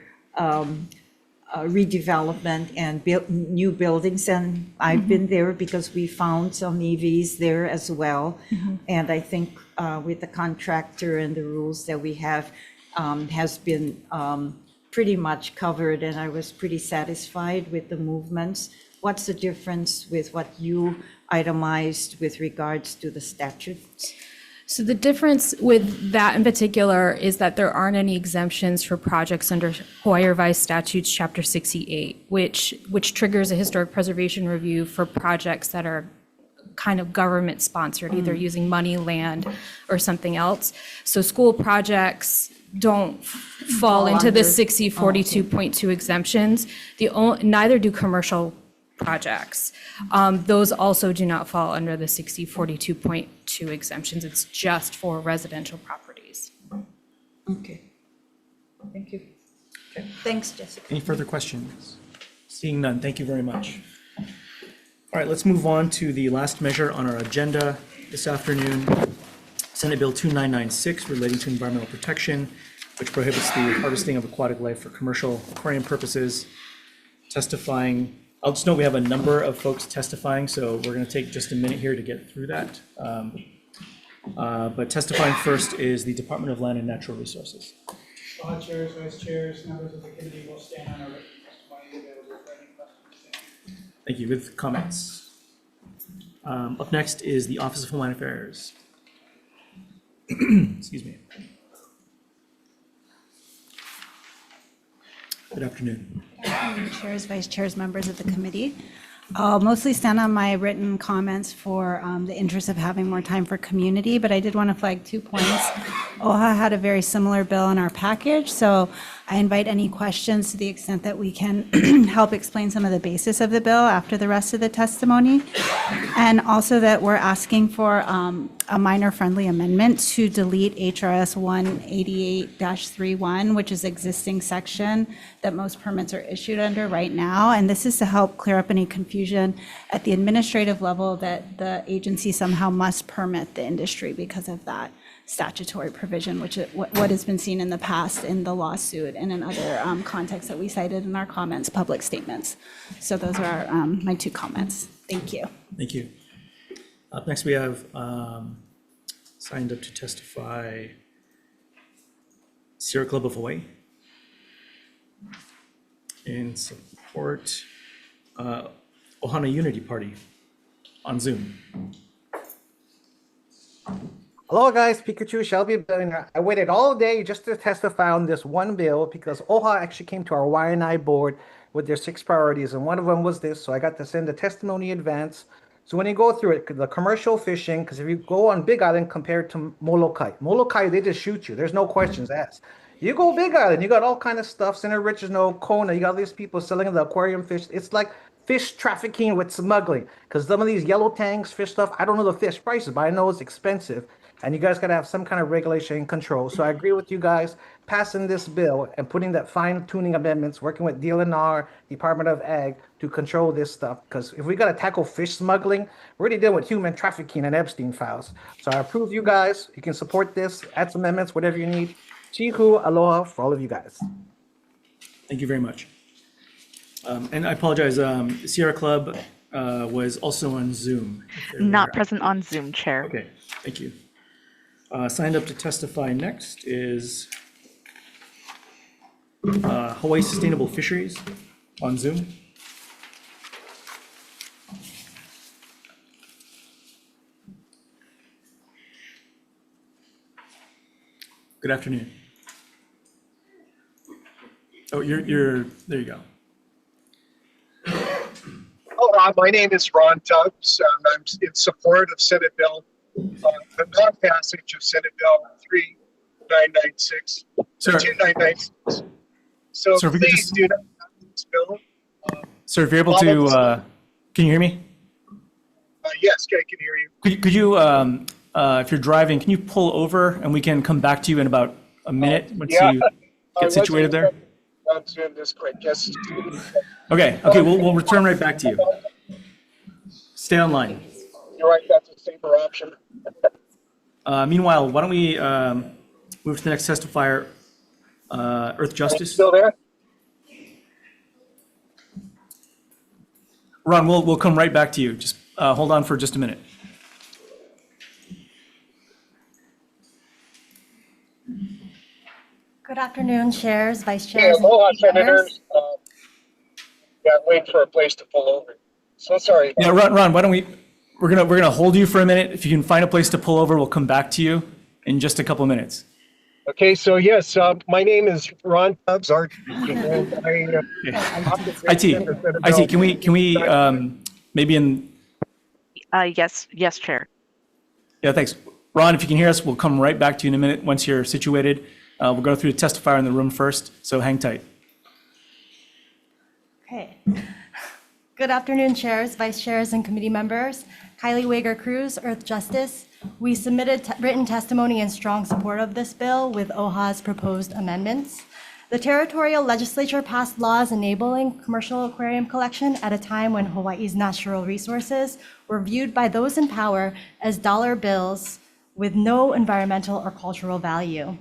redevelopment and new buildings, and I've been there because we found some EVs there as well. And I think with the contractor and the rules that we have has been pretty much covered, and I was pretty satisfied with the movements. What's the difference with what you itemized with regards to the statutes? So the difference with that in particular is that there aren't any exemptions for projects under Hawaii Revised Statutes Chapter 68, which triggers a historic preservation review for projects that are kind of government sponsored, either using money, land, or something else. So school projects don't fall into the 6042.2 exemptions. Neither do commercial projects. Those also do not fall under the 6042.2 exemptions. It's just for residential properties. Okay. Thank you. Thanks, Jessica. Any further questions? Seeing none, thank you very much. All right, let's move on to the last measure on our agenda this afternoon. Senate Bill 2996 relating to environmental protection, which prohibits the harvesting of aquatic life for commercial aquarium purposes. Testifying, I'll just note we have a number of folks testifying, so we're going to take just a minute here to get through that. But testifying first is the Department of Land and Natural Resources. Chairs, vice chairs, members of the committee will stand on our written testimony available for any questions. Thank you. With comments. Up next is the Office of Hawaiian Affairs. Excuse me. Good afternoon. Chairs, vice chairs, members of the committee. I'll mostly stand on my written comments for the interest of having more time for community, but I did want to flag 2 points. OHA had a very similar bill in our package, so I invite any questions to the extent that we can help explain some of the basis of the bill after the rest of the testimony. And also that we're asking for a minor friendly amendment to delete HRS 188-31, which is existing section that most permits are issued under right now. And this is to help clear up any confusion at the administrative level that the agency somehow must permit the industry because of that statutory provision, which is what has been seen in the past in the lawsuit and in other contexts that we cited in our comments, public statements. So those are my 2 comments. Thank you. Thank you. Up next, we have signed up to testify Sierra Club of Hawaii in support Ohana Unity Party on Zoom. Hello guys, Pikachu, Shelby Billionaire. I waited all day just to testify on this one bill because OHA actually came to our Y&I board with their 6 priorities, and one of them was this, so I got to send a testimony in advance. So when you go through it, the commercial fishing, because if you go on Big Island compared to Molokai, they just shoot you. There's no questions asked. You go Big Island, you got all kind of stuff, Senator Richards, no Kona, you got all these people selling the aquarium fish. It's like fish trafficking with smuggling, because some of these yellow tanks, fish stuff, I don't know the fish prices, but I know it's expensive. And you guys got to have some kind of regulation and control. So I agree with you guys passing this bill and putting that fine tuning amendments, working with DLNR, Department of Ag to control this stuff. Because if we got to tackle fish smuggling, we're already dealing with human trafficking and Epstein files. So I approve you guys. You can support this, add some amendments, whatever you need. Chihu, aloha for all of you guys. Thank you very much. And I apologize, Sierra Club was also on Zoom. Not present on Zoom, Chair. Okay, thank you. Signed up to testify next is Hawaii Sustainable Fisheries on Zoom. Good afternoon. Oh, you're there you go. Hello, my name is Ron Tubbs. I'm in support of Senate Bill, the non-passage of Senate Bill 3996, 2996. So Sir, if we could please just- do not pass this bill. Sir, if you're able to, can you hear me? Yes, I can hear you. Could you, if you're driving, can you pull over and we can come back to you in about a minute once you get situated there? On Zoom this quick, yes. Okay, we'll return right back to you. Stay online. You're right, that's a safer option. Meanwhile, why don't we move to the next testifier, Earth Justice? Still there? Ron, we'll come right back to you. Just hold on for just a minute. Good afternoon, chairs, vice Yeah, chairs. and aloha, committee members. senators. Yeah, wait for a place to pull over. So sorry. Yeah, Ron, why don't we're gonna hold you for a minute. If you can find a place to pull over, we'll come back to you in just a couple of minutes. Okay, so yes, my name is Ron Tubbs. IT, can we maybe in? Yes, Chair. Yeah, thanks. Ron, if you can hear us, we'll come right back to you in a minute once you're situated. We'll go through the testifier in the room first, so hang tight. Okay. Good afternoon, chairs, vice chairs, and committee members. Kylie Wager Cruz, Earth Justice. We submitted written testimony in strong support of this bill with OHA's proposed amendments. The territorial legislature passed laws enabling commercial aquarium collection at a time when Hawaii's natural resources were viewed by those in power as dollar bills with no environmental or cultural value.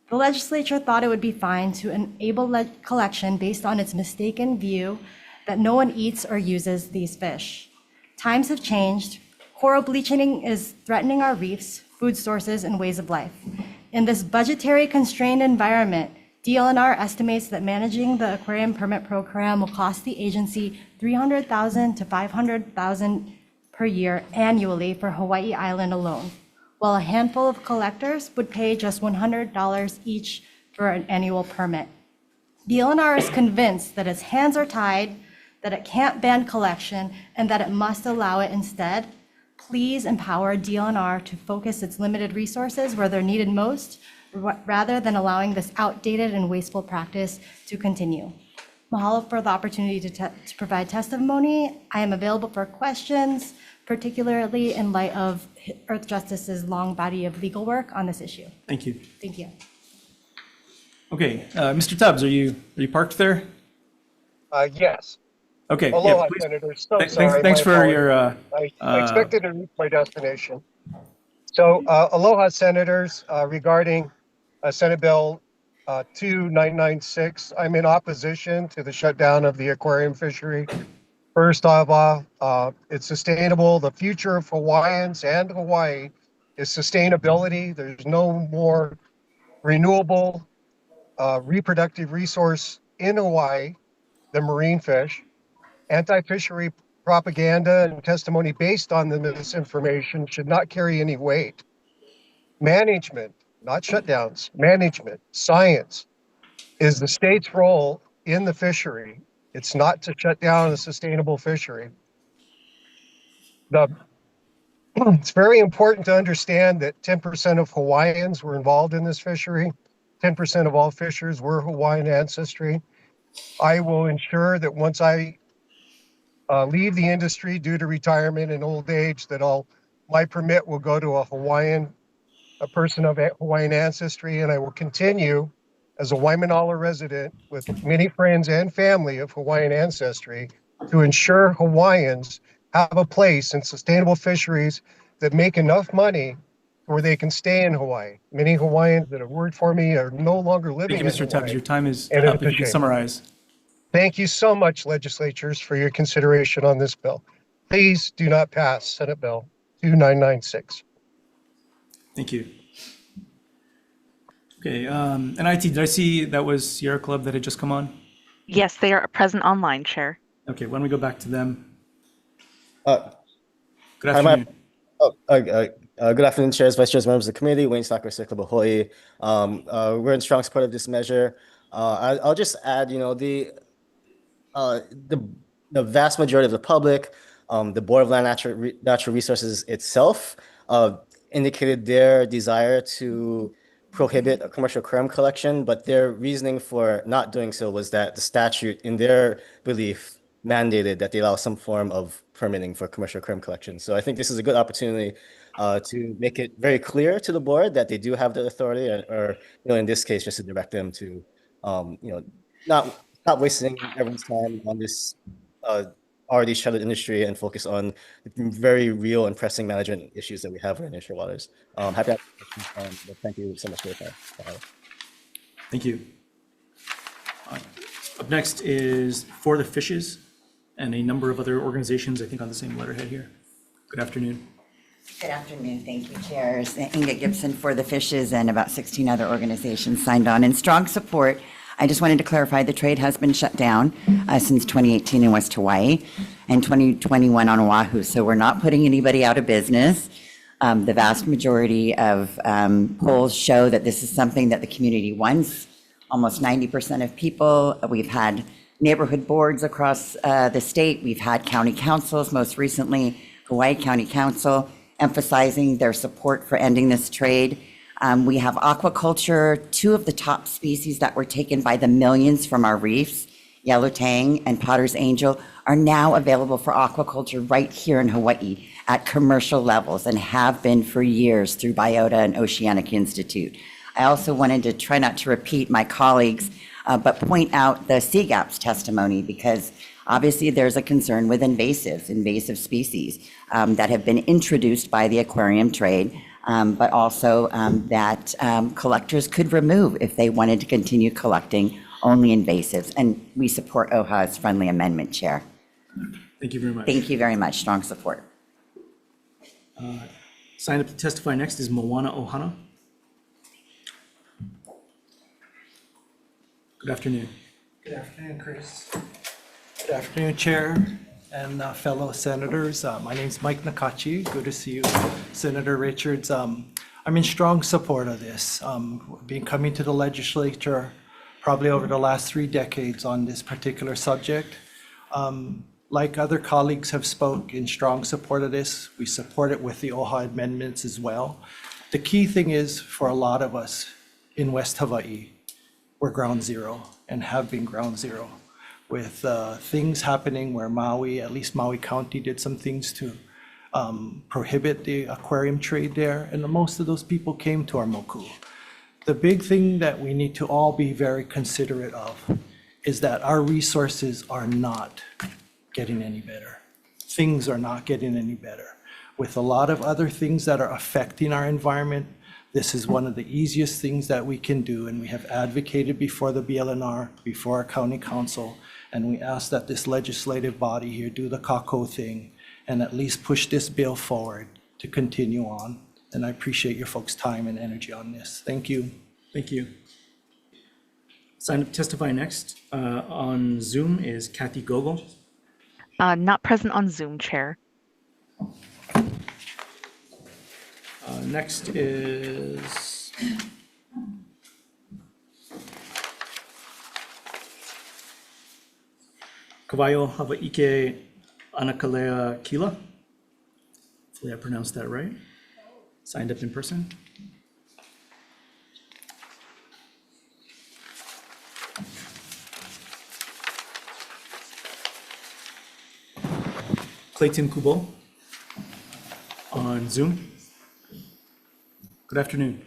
The legislature thought it would be fine to enable collection based on its mistaken view that no one eats or uses these fish. Times have changed. Coral bleaching is threatening our reefs, food sources, and ways of life. In this budgetary constrained environment, DLNR estimates that managing the aquarium permit program will cost the agency $300,000 to $500,000 per year annually for Hawaii Island alone, while a handful of collectors would pay just $100 each for an annual permit. DLNR is convinced that its hands are tied, that it can't ban collection, and that it must allow it instead. Please empower DLNR to focus its limited resources where they're needed most, rather than allowing this outdated and wasteful practice to continue. Mahalo for the opportunity to provide testimony. I am available for questions, particularly in light of Earth Justice's long body of legal work on this issue. Thank you. Thank you. Okay, Mr. Tubbs, are you parked there? Yes. Okay. Aloha, please. Senator. So Thanks sorry. thanks My for your. apologies. I expected to reach my destination. So, aloha, Senators. Regarding Senate Bill 2996, I'm in opposition to the shutdown of the aquarium fishery. First of all, it's sustainable. The future of Hawaiians and Hawaii is sustainability. There's no more renewable reproductive resource in Hawaii than marine fish. Anti-fishery propaganda and testimony based on the misinformation should not carry any weight. Management, not shutdowns, management, science is the state's role in the fishery. It's not to shut down a sustainable fishery. It's very important to understand that 10% of Hawaiians were involved in this fishery. 10% of all fishers were Hawaiian ancestry. I will ensure that once I leave the industry due to retirement and old age, that my permit will go to a person of Hawaiian ancestry, and I will continue as a Waimanalo resident with many friends and family of Hawaiian ancestry to ensure Hawaiians have a place in sustainable fisheries that make enough money where they can stay in Hawaii. Many Hawaiians that have worked for me are no longer living Thank you, in Mr. Tubbs. Hawaii, Your time is and up. it's If a you can shame. summarize. Thank you so much, legislatures, for your consideration on this bill. Please do not pass Senate Bill 2996. Thank you. Okay, and IT, did I see that was Sierra Club that had just come on? Yes, they are present online, Chair. Okay, why don't we go back to them? Good Good afternoon. Good afternoon, chairs, vice chairs, members of the committee. Wayne Stocker, Sierra Club of Hawaii. We're in strong support of this measure. I'll just add, the vast majority of the public, the Board of Land Natural Resources itself, indicated their desire to prohibit a commercial aquarium collection, but their reasoning for not doing so was that the statute, in their belief, mandated that they allow some form of permitting for commercial aquarium collection. So I think this is a good opportunity to make it very clear to the board that they do have the authority, or in this case, just to direct them to, not stop wasting everyone's time on this already shuttered industry and focus on the very real and pressing management issues that we have in our initial waters. Happy to have questions, but thank you so much for your time. Thank you. Up next is For the Fishes and a number of other organizations, I think on the same letterhead here. Good afternoon. Good afternoon. Thank you, chairs. Inga Gibson for the Fishes and about 16 other organizations signed on in strong support. I just wanted to clarify the trade has been shut down since 2018 in West Hawaii and 2021 on Oahu. So we're not putting anybody out of business. The vast majority of polls show that this is something that the community wants. Almost 90% of people. We've had neighborhood boards across the state. We've had county councils, most recently Hawaii County Council, emphasizing their support for ending this trade. We have aquaculture. Two of the top species that were taken by the millions from our reefs, yellow tang and potter's angel, are now available for aquaculture right here in Hawaii at commercial levels and have been for years through Biota and Oceanic Institute. I also wanted to try not to repeat my colleagues, but point out the CGAP's testimony, because obviously there's a concern with invasive species that have been introduced by the aquarium trade, but also that collectors could remove if they wanted to continue collecting only invasives. And we support OHA's friendly amendment, Chair. Thank you very much. Thank you very much. Strong support. Signed up to testify next is Moana Ohana. Good afternoon. Good afternoon, Chris. Good afternoon, Chair and fellow senators. My name's Mike Nakachi. Good to see you, Senator Richards. I'm in strong support of this. Been coming to the legislature probably over the last 3 decades on this particular subject. Like other colleagues have spoke in strong support of this, we support it with the OHA amendments as well. The key thing is for a lot of us in West Hawaii, we're ground zero and have been ground zero with things happening where Maui, at least Maui County, did some things to prohibit the aquarium trade there, and most of those people came to our moku. The big thing that we need to all be very considerate of is that our resources are not getting any better. Things are not getting any better. With a lot of other things that are affecting our environment, this is one of the easiest things that we can do, and we have advocated before the BLNR, before our county council, and we ask that this legislative body here do the kako thing and at least push this bill forward to continue on. And I appreciate your folks' time and energy on this. Thank you. Thank you. Signed up to testify next on Zoom is Kathy Gogol. Not present on Zoom, Chair. Next is Kawaio Hawaike Anakalea Kila. Hopefully I pronounced that right. Signed up in person. Clayton Kubo on Zoom. Good afternoon.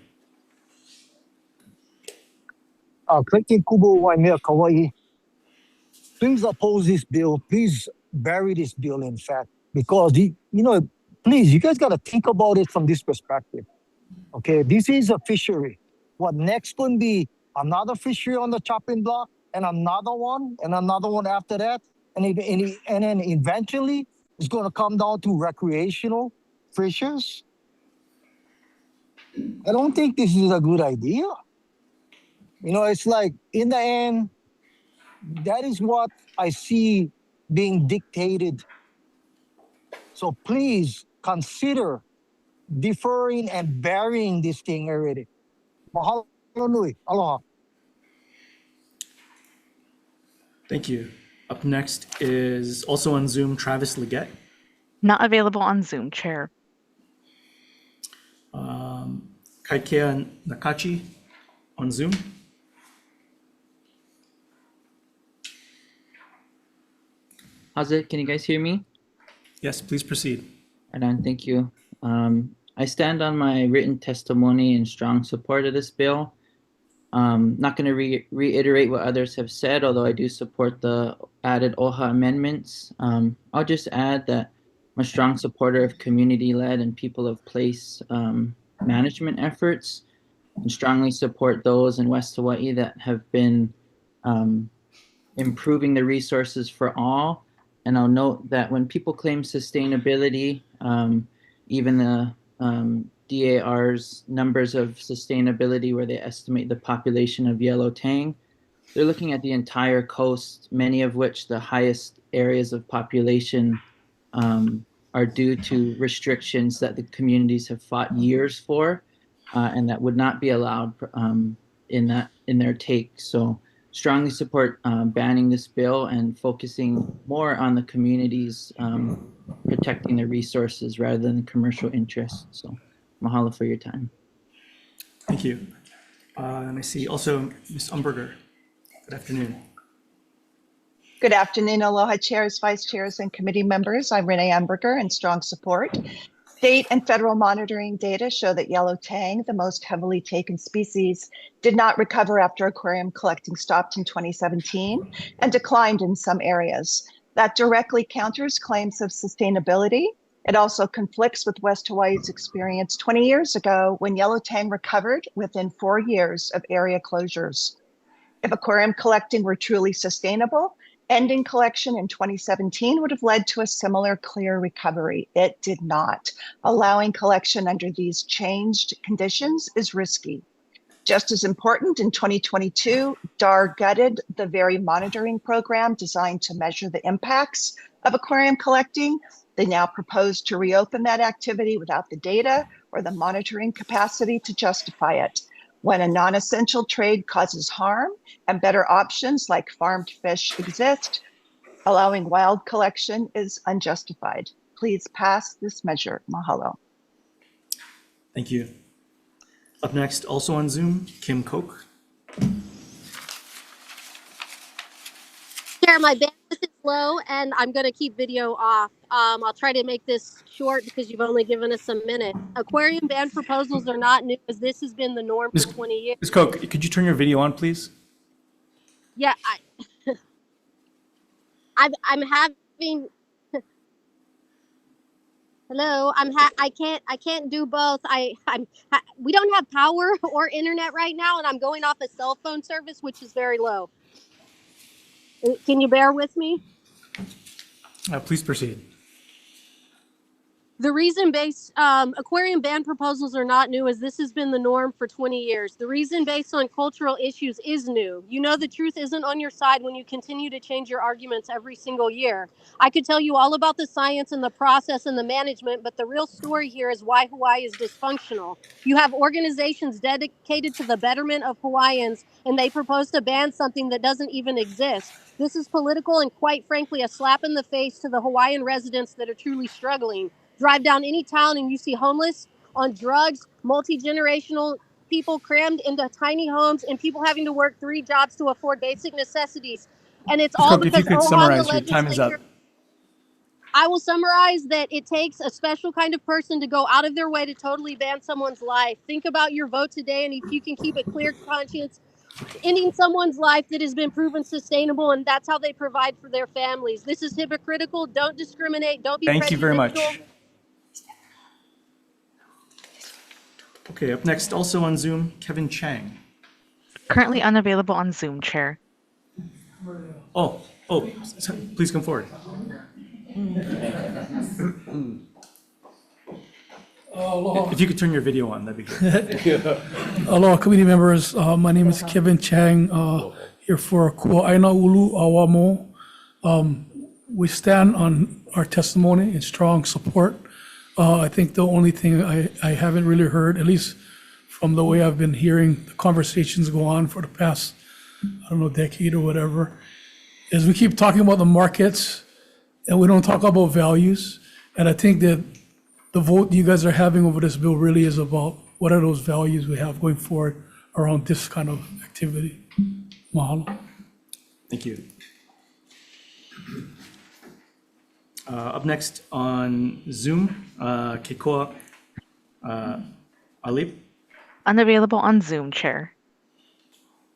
Clayton Kubo, Waimea, Kauai. Please oppose this bill. Please bury this bill, in fact, because, please, you guys got to think about it from this perspective. Okay, this is a fishery. What next going to be another fishery on the chopping block, and another one after that, and then eventually it's going to come down to recreational fishers. I don't think this is a good idea. It's like, in the end, that is what I see being dictated. So please consider deferring and burying this thing already. Mahalo nui. Aloha. Thank you. Up next is also on Zoom, Travis Leggett. Not available on Zoom, Chair. Kaikea Nakachi on Zoom. How's it? Can you guys hear me? Yes, please proceed. Right on, thank you. I stand on my written testimony in strong support of this bill. Not going to reiterate what others have said, although I do support the added OHA amendments. I'll just add that I'm a strong supporter of community-led and people of place management efforts, and strongly support those in West Hawaii that have been improving the resources for all. And I'll note that when people claim sustainability, even the DAR's numbers of sustainability where they estimate the population of yellow tang, they're looking at the entire coast, many of which the highest areas of population are due to restrictions that the communities have fought years for, and that would not be allowed in their take. So strongly support banning this bill and focusing more on the communities protecting their resources rather than the commercial interests. So mahalo for your time. Thank you. And I see also Ms. Umberger. Good afternoon. Good afternoon, aloha chairs, vice chairs, and committee members. I'm Renee Umberger in strong support. State and federal monitoring data show that yellow tang, the most heavily taken species, did not recover after aquarium collecting stopped in 2017 and declined in some areas. That directly counters claims of sustainability. It also conflicts with West Hawaii's experience 20 years ago when yellow tang recovered within 4 years of area closures. If aquarium collecting were truly sustainable, ending collection in 2017 would have led to a similar clear recovery. It did not. Allowing collection under these changed conditions is risky. Just as important, in 2022, DAR gutted the very monitoring program designed to measure the impacts of aquarium collecting. They now propose to reopen that activity without the data or the monitoring capacity to justify it. When a non-essential trade causes harm and better options like farmed fish exist, allowing wild collection is unjustified. Please pass this measure. Mahalo. Thank you. Up next, also on Zoom, Kim Koch. Chair, my bandwidth is low and I'm going to keep video off. I'll try to make this short because you've only given us a minute. Aquarium ban proposals are not new, as this has been the norm for 20 years. Ms. Koch, could you turn your video on, please? Yeah, I'm having. Hello, I can't do both. We don't have power or internet right now, and I'm going off a cell phone service, which is very low. Can you bear with me? Please proceed. The reason based aquarium ban proposals are not new, as this has been the norm for 20 years. The reason based on cultural issues is new. You know the truth isn't on your side when you continue to change your arguments every single year. I could tell you all about the science and the process and the management, but the real story here is why Hawaii is dysfunctional. You have organizations dedicated to the betterment of Hawaiians, and they propose to ban something that doesn't even exist. This is political and, quite frankly, a slap in the face to the Hawaiian residents that are truly struggling. Drive down any town and you see homeless, on drugs, multi-generational people crammed into tiny homes, and people having to work 3 jobs to afford basic necessities. And it's all Cook, if because you could summarize, your time is up. I will summarize that it takes a special kind of person to go out of their way to totally ban someone's life. Think about your vote today, and if you can keep a clear conscience, ending someone's life that has been proven sustainable, and that's how they provide for their families. This is hypocritical. Don't discriminate. Don't be Thank you very much. prejudicial. Okay, up next, also on Zoom, Kevin Chang. Currently unavailable on Zoom, Chair. Please come forward. If you could turn your video on, that'd be great. Aloha, committee members. My name is Kevin Chang, here for Kua'aina Ulu Awamo. We stand on our testimony in strong support. I think the only thing I haven't really heard, at least from the way I've been hearing the conversations go on for the past, decade or whatever, is we keep talking about the markets and we don't talk about values. And I think that the vote you guys are having over this bill really is about what are those values we have going forward around this kind of activity. Mahalo. Thank you. Up next on Zoom, Keikoa Alip. Unavailable on Zoom, Chair.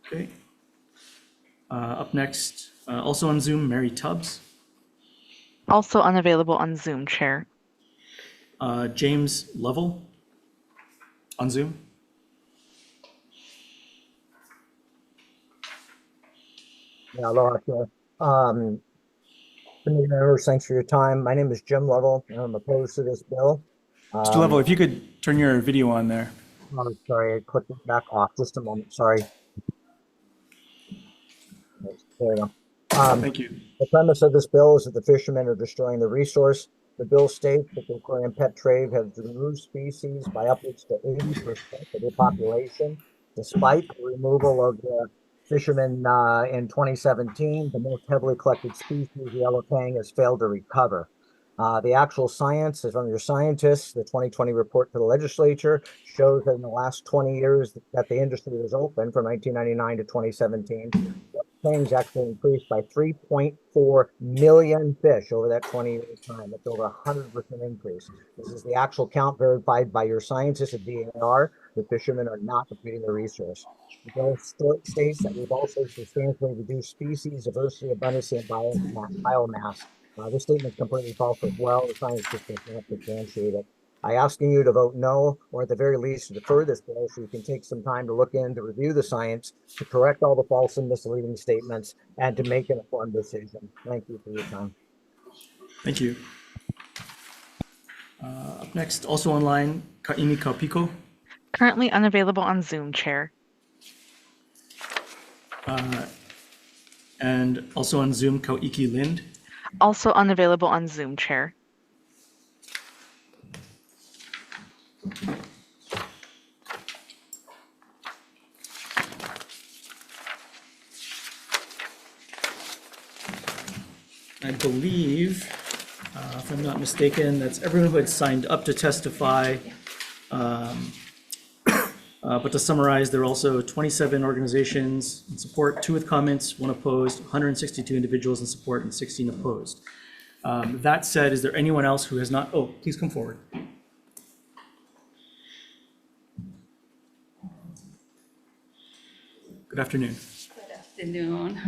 Okay. Up next, also on Zoom, Mary Tubbs. Also unavailable on Zoom, Chair. James Lovell on Zoom. Yeah, aloha, Chair. Committee members, thanks for your time. My name is Jim Lovell, and I'm opposed to this bill. Mr. Lovell, if you could turn your video on there. Oh, sorry, I clicked it back off. Just a moment, sorry. There we go. Thank you. The premise of this bill is that the fishermen are destroying the resource. The bill states that the aquarium pet trade has removed species by upwards to 80% of the population, despite the removal of the fishermen in 2017. The most heavily collected species, yellow tang, has failed to recover. The actual science is from your scientists. The 2020 report to the legislature shows that in the last 20 years that the industry was open from 1999 to 2017, tangs actually increased by 3.4 million fish over that 20-year time. That's over 100% increase. This is the actual count verified by your scientists at DEFER. The fishermen are not depleting the resource. The bill states that we've also substantially reduced species, diversity, abundance, and biomass. This statement is completely false as well. The science just does not substantiate it. I asking you to vote no, or at the very least to defer this bill so you can take some time to look in, to review the science, to correct all the false and misleading statements, and to make an informed decision. Thank you for your time. Thank you. Up next, also online, Kaimi Kaupiko. Currently unavailable on Zoom, Chair. And also on Zoom, Kauiki Lind. Also unavailable on Zoom, Chair. I believe, if I'm not mistaken, that's everyone who had signed up to testify. But to summarize, there are also 27 organizations in support, 2 with comments, 1 opposed, 162 individuals in support, and 16 opposed. That said, is there anyone else who has not? Oh, please come forward. Good afternoon. Afternoon.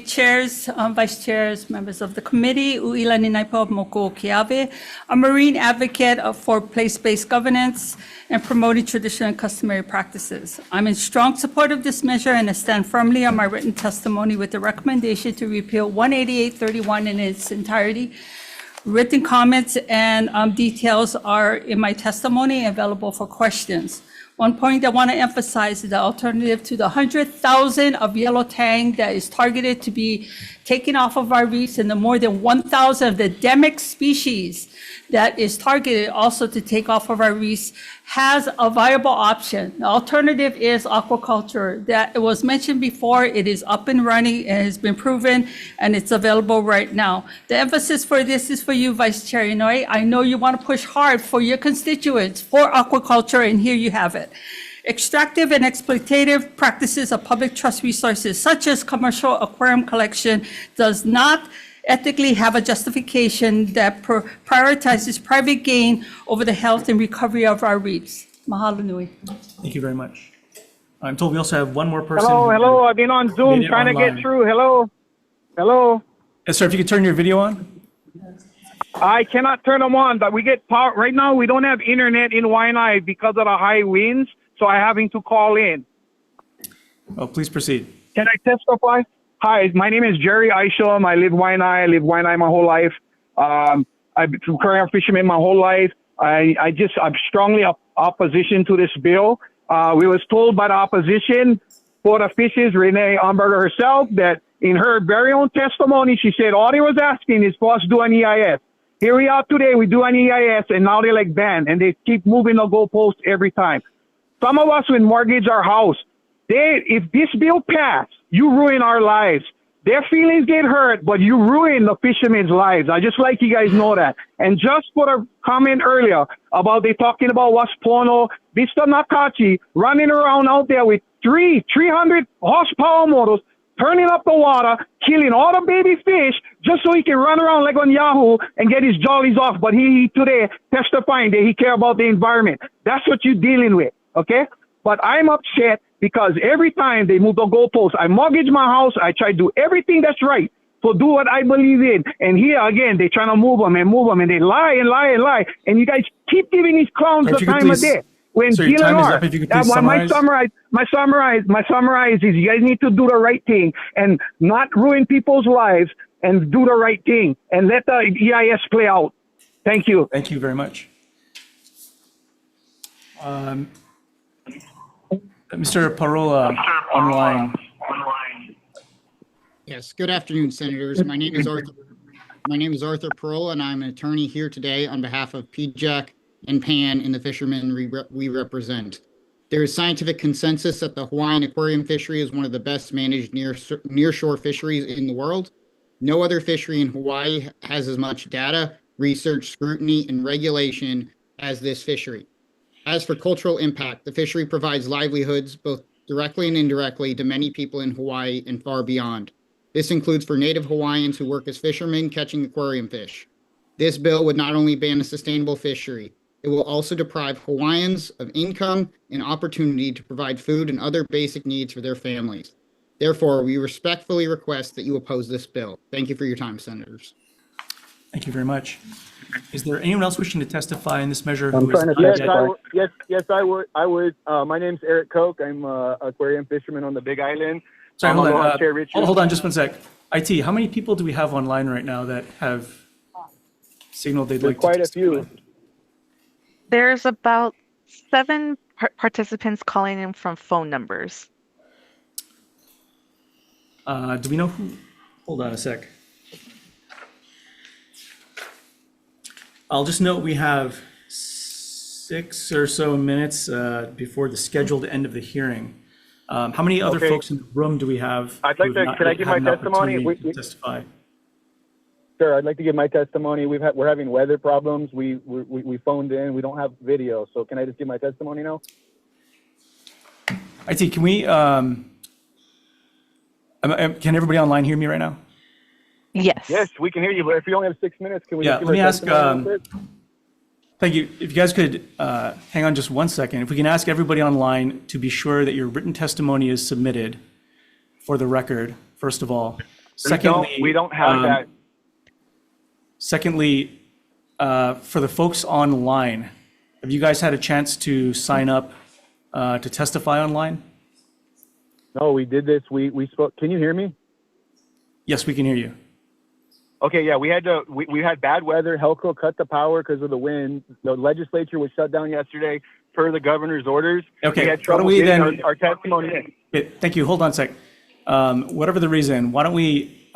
chairs, vice chairs, members of the committee, Uila Ninaipo Moko Kiawe, a marine advocate for place-based governance and promoting traditional and customary practices. I'm in strong support of this measure and I stand firmly on my written testimony with the recommendation to repeal 18831 in its entirety. Written comments and details are in my testimony available for questions. One point I want to emphasize is the alternative to the 100,000 of yellow tang that is targeted to be taken off of our reefs and the more than 1,000 of the endemic species that is targeted also to take off of our reefs has a viable option. The alternative is aquaculture. That it was mentioned before, it is up and running and has been proven and it's available right now. The emphasis for this is for you, Vice Chair Inouye. I know you want to push hard for your constituents for aquaculture and here you have it. Extractive and exploitative practices of public trust resources such as commercial aquarium collection does not ethically have a justification that prioritizes private gain over the health and recovery of our reefs. Mahalo nui. Thank you very much. I'm told we also have one more person. Hello. I've been on Zoom trying to get through. Hello. Yes, sir, if you could turn your video on. I cannot turn them on, but we get power. Right now, we don't have internet in Waianae because of the high winds, so I'm having to call in. Oh, please proceed. Can I testify? Hi, my name is Jerry Isham. I live Waianae. I live Waianae my whole life. I've been a career fisherman my whole life. I'm strongly opposition to this bill. We was told by the opposition for the fishes, Renee Umberger herself, that in her very own testimony, she said all they was asking is for us to do an EIS. Here we are today, we do an EIS, and now they're like banned, and they keep moving the goalpost every time. Some of us would mortgage our house. If this bill passed, you ruin our lives. Their feelings get hurt, but you ruin the fishermen's lives. I just like you guys know that. And just for a comment earlier about they talking about what's porno, Mr. Nakachi running around out there with 300 horsepower motors, turning up the water, killing all the baby fish just so he can run around like on Yahoo and get his jollies off. But he today testifying that he care about the environment. That's what you're dealing with, okay? But I'm upset because every time they move the goalposts, I mortgage my house, I try to do everything that's right to do what I believe in. And here again, they trying to move them, and they lie and lie and lie. And you guys keep giving these clowns the time of day. When Sir, your time is up. If you could please summarize. My summarize is you guys need to do the right thing and not ruin people's lives and do the right thing and let the EIS play out. Thank you. Thank you very much. Mr. Parola, online. Yes, good afternoon, Senators. My name is Arthur Parola, and I'm an attorney here today on behalf of PJAC and PAN and the fishermen we represent. There is scientific consensus that the Hawaiian aquarium fishery is one of the best managed nearshore fisheries in the world. No other fishery in Hawaii has as much data, research, scrutiny, and regulation as this fishery. As for cultural impact, the fishery provides livelihoods both directly and indirectly to many people in Hawaii and far beyond. This includes for Native Hawaiians who work as fishermen catching aquarium fish. This bill would not only ban a sustainable fishery, it will also deprive Hawaiians of income and opportunity to provide food and other basic needs for their families. Therefore, we respectfully request that you oppose this bill. Thank you for your time, Senators. Thank you very much. Is there anyone else wishing to testify in this measure? I'm who is trying to not testify. yet- Yes, I would. My name's Eric Koch. I'm a aquarium fisherman on the Big Island. Sorry, hold Aloha, on. Chair Richard. Hold on just one sec. IT, how many people do we have online right now that have signaled they'd There's like quite to a few. There's about 7 participants calling in from phone numbers. Do we know who? Hold on a sec. I'll just note we have 6 or so minutes before the scheduled end of the hearing. How many other Okay. folks in the room do we have? I'd like who to- have not can I yet give had my an testimony? opportunity We- to testify? Sure, I'd like to give my testimony. We're having weather problems. We phoned in. We don't have video, so can I just give my testimony now? IT, can we? Can everybody online hear me right now? Yes. Yes, we can hear you, but if you only have 6 minutes, can we Yeah, just give let me our ask, testimony real quick? Thank you. If you guys could hang on just one second. If we can ask everybody online to be sure that your written testimony is submitted for the record, first of all. Secondly, We don't have that. Secondly, for the folks online, have you guys had a chance to sign up to testify online? No, we did this. We spoke. Can you hear me? Yes, we can hear you. Okay, yeah, we had bad weather. Helco cut the power because of the wind. The legislature was shut down yesterday per the governor's orders. Okay, We had why don't trouble we getting then- our testimony in. Okay, thank you. Hold on a sec. Whatever the reason, why don't we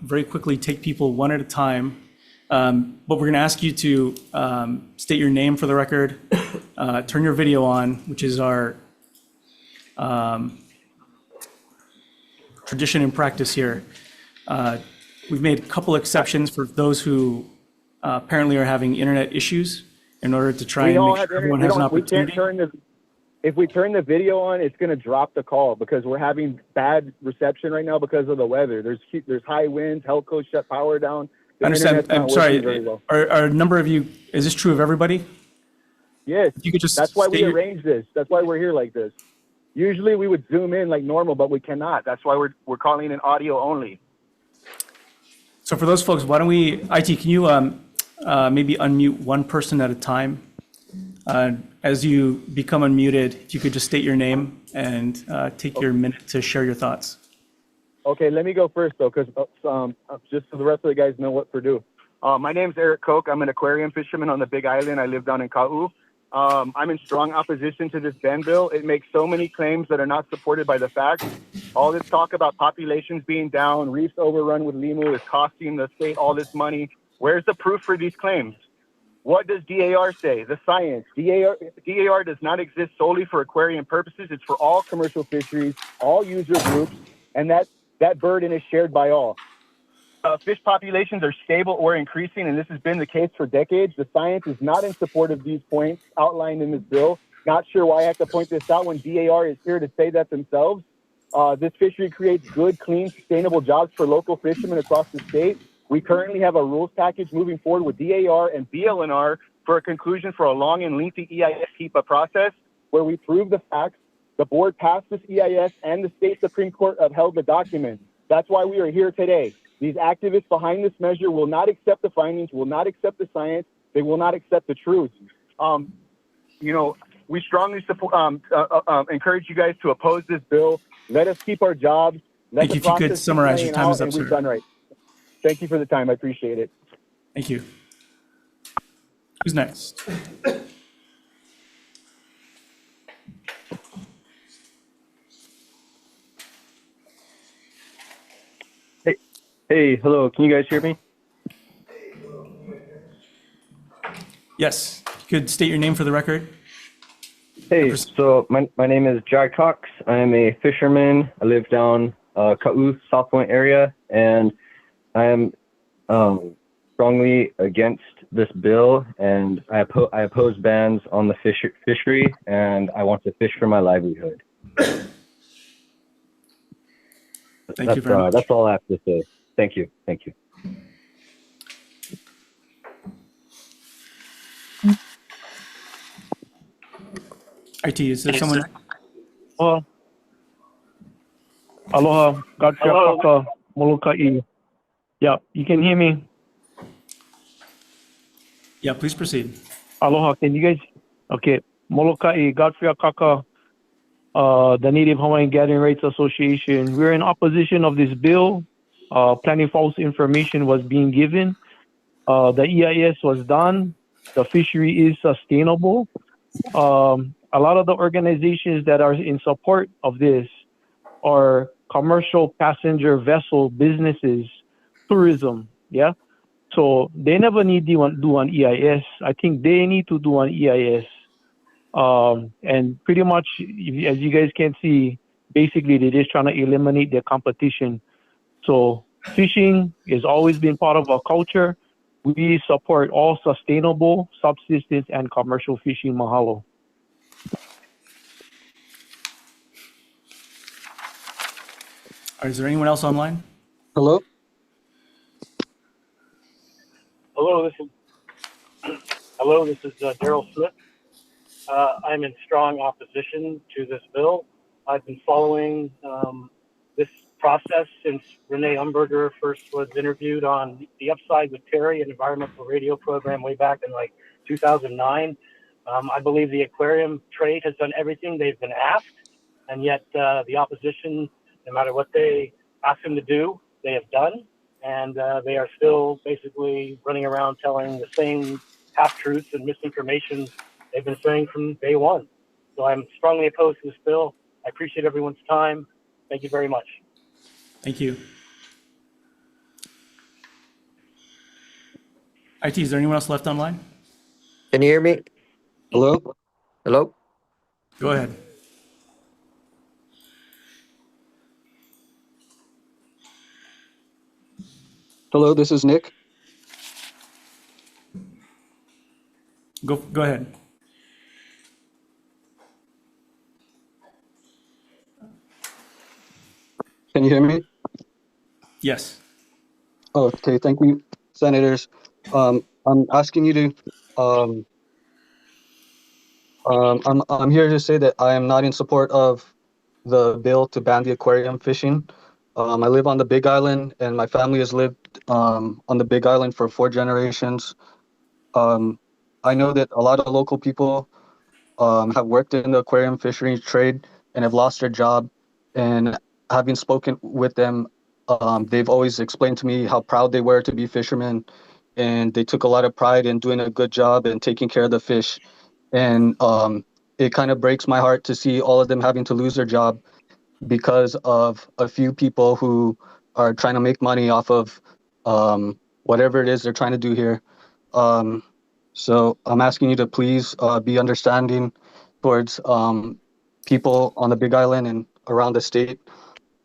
very quickly take people one at a time? But we're going to ask you to state your name for the record, turn your video on, which is our tradition and practice here. We've made a couple exceptions for those who apparently are having internet issues in order to try We and don't make have sure internet. everyone We has an don't- we can't opportunity. if we turn the video on, it's going to drop the call because we're having bad reception right now because of the weather. There's high winds. Helco shut power down. The I understand. internet's not I'm sorry. working very well. Are a number of you, is this true of everybody? Yes, You could just that's why we state your- arranged this. That's why we're here like this. Usually we would zoom in like normal, but we cannot. That's why we're calling in audio only. So for those folks, why don't we, IT, can you maybe unmute one person at a time? As you become unmuted, if you could just state your name and take your minute to share your thoughts. Okay, let me go first though, because just so the rest of the guys know what Purdue. My name's Eric Koch. I'm an aquarium fisherman on the Big Island. I live down in Ka'u. I'm in strong opposition to this ban bill. It makes so many claims that are not supported by the facts. All this talk about populations being down, reefs overrun with limu is costing the state all this money. Where's the proof for these claims? What does DAR say? The science. DAR does not exist solely for aquarium purposes. It's for all commercial fisheries, all user groups, and that burden is shared by all. Fish populations are stable or increasing, and this has been the case for decades. The science is not in support of these points outlined in this bill. Not sure why I have to point this out when DAR is here to say that themselves. This fishery creates good, clean, sustainable jobs for local fishermen across the state. We currently have a rules package moving forward with DAR and BLNR for a conclusion for a long and lengthy EIS HEPA process where we prove the facts. The board passed this EIS and the state Supreme Court upheld the document. That's why we are here today. These activists behind this measure will not accept the findings, will not accept the science, they will not accept the truth. We strongly support, encourage you guys to oppose this bill. Let us keep our jobs. Let Thank you. If you could summarize, your time is up, and we've sir. done right. Thank you for the time. I appreciate it. Thank you. Who's next? Hey, hello. Can you guys hear me? Yes. If you could state your name for the record. Hey, so my name is Jack Cox. I am a fisherman. I live down Ka'u, South Point area, and I am strongly against this bill, and I oppose bans on the fishery, and I want to fish for my livelihood. Thank you very much. That's all I have to say. Thank you. Thank you. IT, is there someone? Aloha, Gatsha Molokai. Yeah, you can hear me. Yeah, please proceed. Aloha, can you guys? Okay, Molokai, Gatsha Kaka, the Native Hawaiian Gathering Rights Association. We're in opposition of this bill. Plenty false information was being given. The EIS was done. The fishery is sustainable. A lot of the organizations that are in support of this are commercial passenger vessel businesses, tourism, yeah? So they never need to do an EIS. I think they need to do an EIS. And pretty much, as you guys can see, basically they're just trying to eliminate their competition. So fishing has always been part of our culture. We support all sustainable, subsistence, and commercial fishing. Mahalo. Is there anyone else online? Hello? Hello, this is Daryl Smith. I'm in strong opposition to this bill. I've been following this process since Renee Umberger first was interviewed on The Upside with Terry, an environmental radio program way back in like 2009. I believe the aquarium trade has done everything they've been asked, and yet the opposition, no matter what they ask them to do, they have done. And they are still basically running around telling the same half-truths and misinformation they've been saying from day one. So I'm strongly opposed to this bill. I appreciate everyone's time. Thank you very much. Thank you. IT, is there anyone else left online? Can you hear me? Hello? Hello? Go ahead. Hello, this is Nick. Go ahead. Can you hear me? Yes. Oh, okay, thank you, senators. I'm asking you to, I'm here to say that I am not in support of the bill to ban the aquarium fishing. I live on the Big Island, and my family has lived on the Big Island for 4 generations. I know that a lot of local people have worked in the aquarium fishery trade and have lost their job. And having spoken with them, they've always explained to me how proud they were to be fishermen, and they took a lot of pride in doing a good job and taking care of the fish. And it kind of breaks my heart to see all of them having to lose their job because of a few people who are trying to make money off of whatever it is they're trying to do here. So I'm asking you to please be understanding towards people on the Big Island and around the state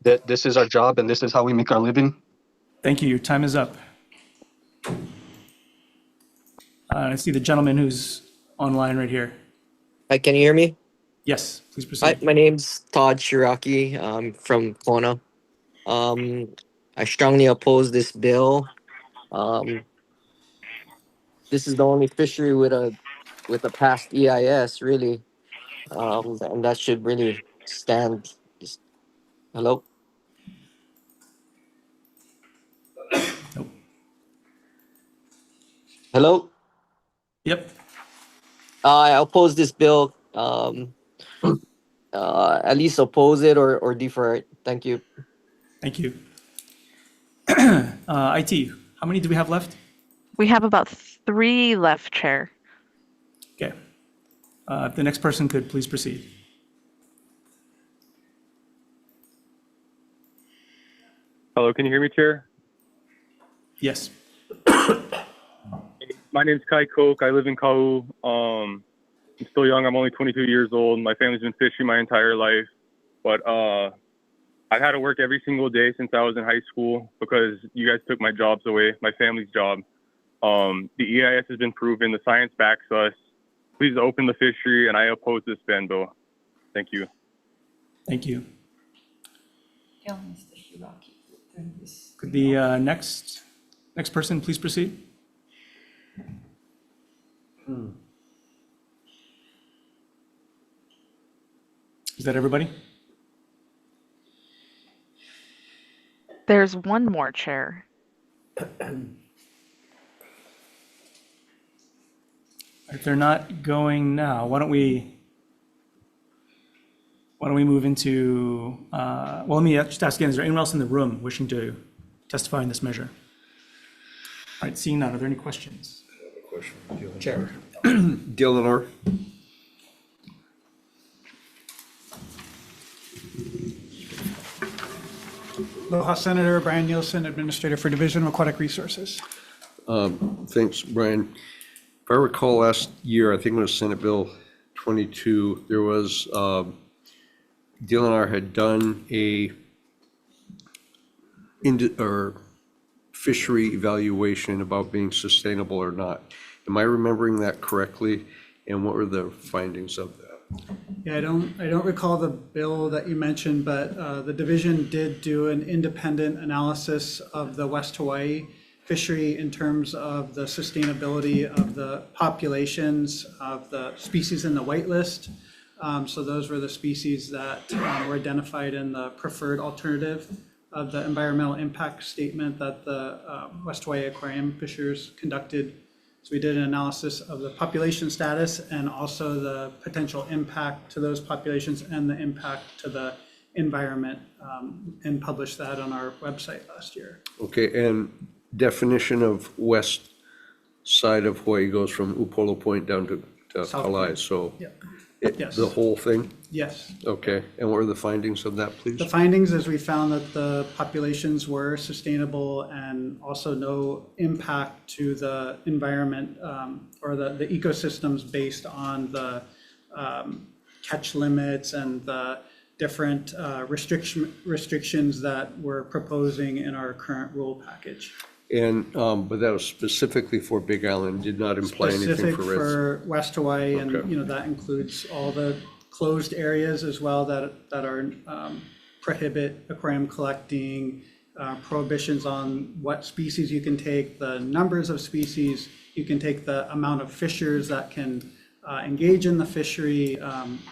that this is our job and this is how we make our living. Thank you. Your time is up. I see the gentleman who's online right here. Hi, can you hear me? Yes, please proceed. Hi, my name's Todd Shiraki. I'm from Kona. I strongly oppose this bill. This is the only fishery with a past EIS, really, and that should really stand. Hello. Hello. Yep. I oppose this bill. At least oppose it or defer it. Thank you. Thank you. IT, how many do we have left? We have about 3 left, Chair. Okay. If the next person could please proceed. Hello, can you hear me, Chair? Yes. My name's Kai Koch. I live in Kau. I'm still young. I'm only 22 years old. My family's been fishing my entire life, but I've had to work every single day since I was in high school because you guys took my jobs away, my family's job. The EIS has been proven. The science backs us. Please open the fishery, and I oppose this ban bill. Thank you. Thank you. Could the next person please proceed? Is that everybody? There's one more chair. If they're not going now, why don't we move into, well, let me just ask again, is there anyone else in the room wishing to testify in this measure? All right, seeing none, are there any questions? Chair. DLNR. Aloha, Senator Brian Nielsen, Administrator for Division of Aquatic Resources. Thanks, Brian. If I recall last year, I think it was Senate Bill 22, there was, DLNR had done a fishery evaluation about being sustainable or not. Am I remembering that correctly? And what were the findings of that? Yeah, I don't recall the bill that you mentioned, but the division did do an independent analysis of the West Hawaii fishery in terms of the sustainability of the populations of the species in the whitelist. So those were the species that were identified in the preferred alternative of the environmental impact statement that the West Hawaii Aquarium Fishers conducted. So we did an analysis of the population status and also the potential impact to those populations and the impact to the environment, and published that on our website last year. Okay, and definition of west side of Hawaii goes from Upolu Point down to Kalai, so Yeah. yes. The whole thing? Yes. Okay, and what are the findings of that, please? The findings is we found that the populations were sustainable and also no impact to the environment or the ecosystems based on the catch limits and the different restrictions that we're proposing in our current rule package. And, but that was specifically for Big Island, did not imply anything Specific for for West Hawaii, and Okay. that includes all the closed areas as well that are prohibit aquarium collecting, prohibitions on what species you can take, the numbers of species you can take, the amount of fishers that can engage in the fishery.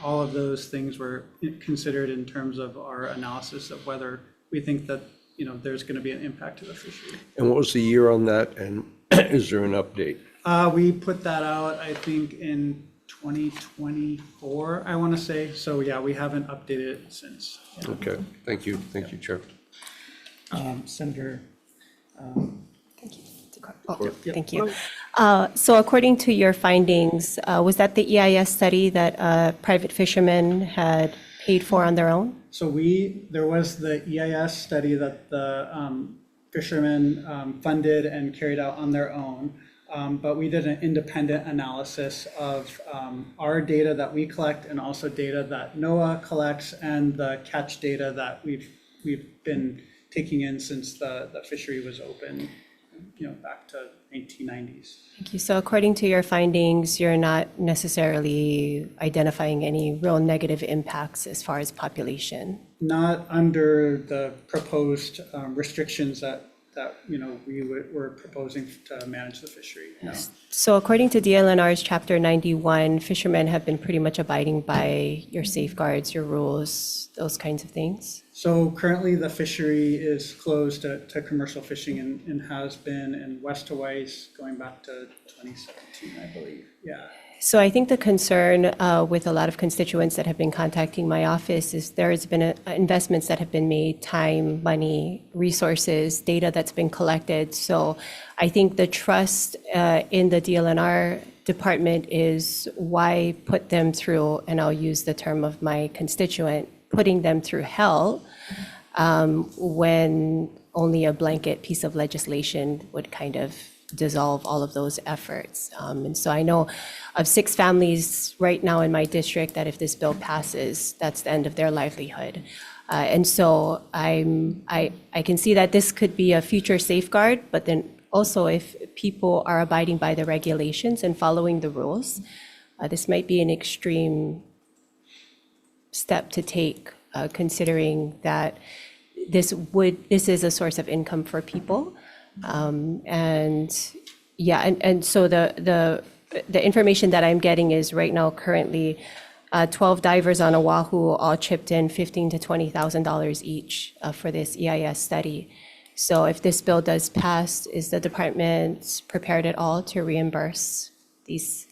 All of those things were considered in terms of our analysis of whether we think that there's going to be an impact to the fishery. And what was the year on that, and is there an update? We put that out, I think, in 2024, I want to say. So yeah, we haven't updated it since. Yeah. Okay, thank you, Chair. Senator. Thank you. So according to your findings, was that the EIS study that private fishermen had paid for on their own? So there was the EIS study that the fishermen funded and carried out on their own. But we did an independent analysis of our data that we collect and also data that NOAA collects and the catch data that we've been taking in since the fishery was open, back to 1990s. Thank you. So according to your findings, you're not necessarily identifying any real negative impacts as far as population? Not under the proposed restrictions that we were proposing to manage the fishery. No. So according to DLNR's Chapter 91, fishermen have been pretty much abiding by your safeguards, your rules, those kinds of things? So currently the fishery is closed to commercial fishing and has been in West Hawaii going back to 2017, I believe. Yeah. So I think the concern with a lot of constituents that have been contacting my office is there has been investments that have been made, time, money, resources, data that's been collected. So I think the trust in the DLNR department is why put them through, and I'll use the term of my constituent, putting them through hell when only a blanket piece of legislation would kind of dissolve all of those efforts. And so I know of 6 families right now in my district that if this bill passes, that's the end of their livelihood. And so I can see that this could be a future safeguard, but then also if people are abiding by the regulations and following the rules, this might be an extreme step to take, considering that this is a source of income for people. And yeah, and so the information that I'm getting is right now currently 12 divers on Oahu all chipped in $15,000 to $20,000 each for this EIS study. So if this bill does pass, is the department prepared at all to reimburse these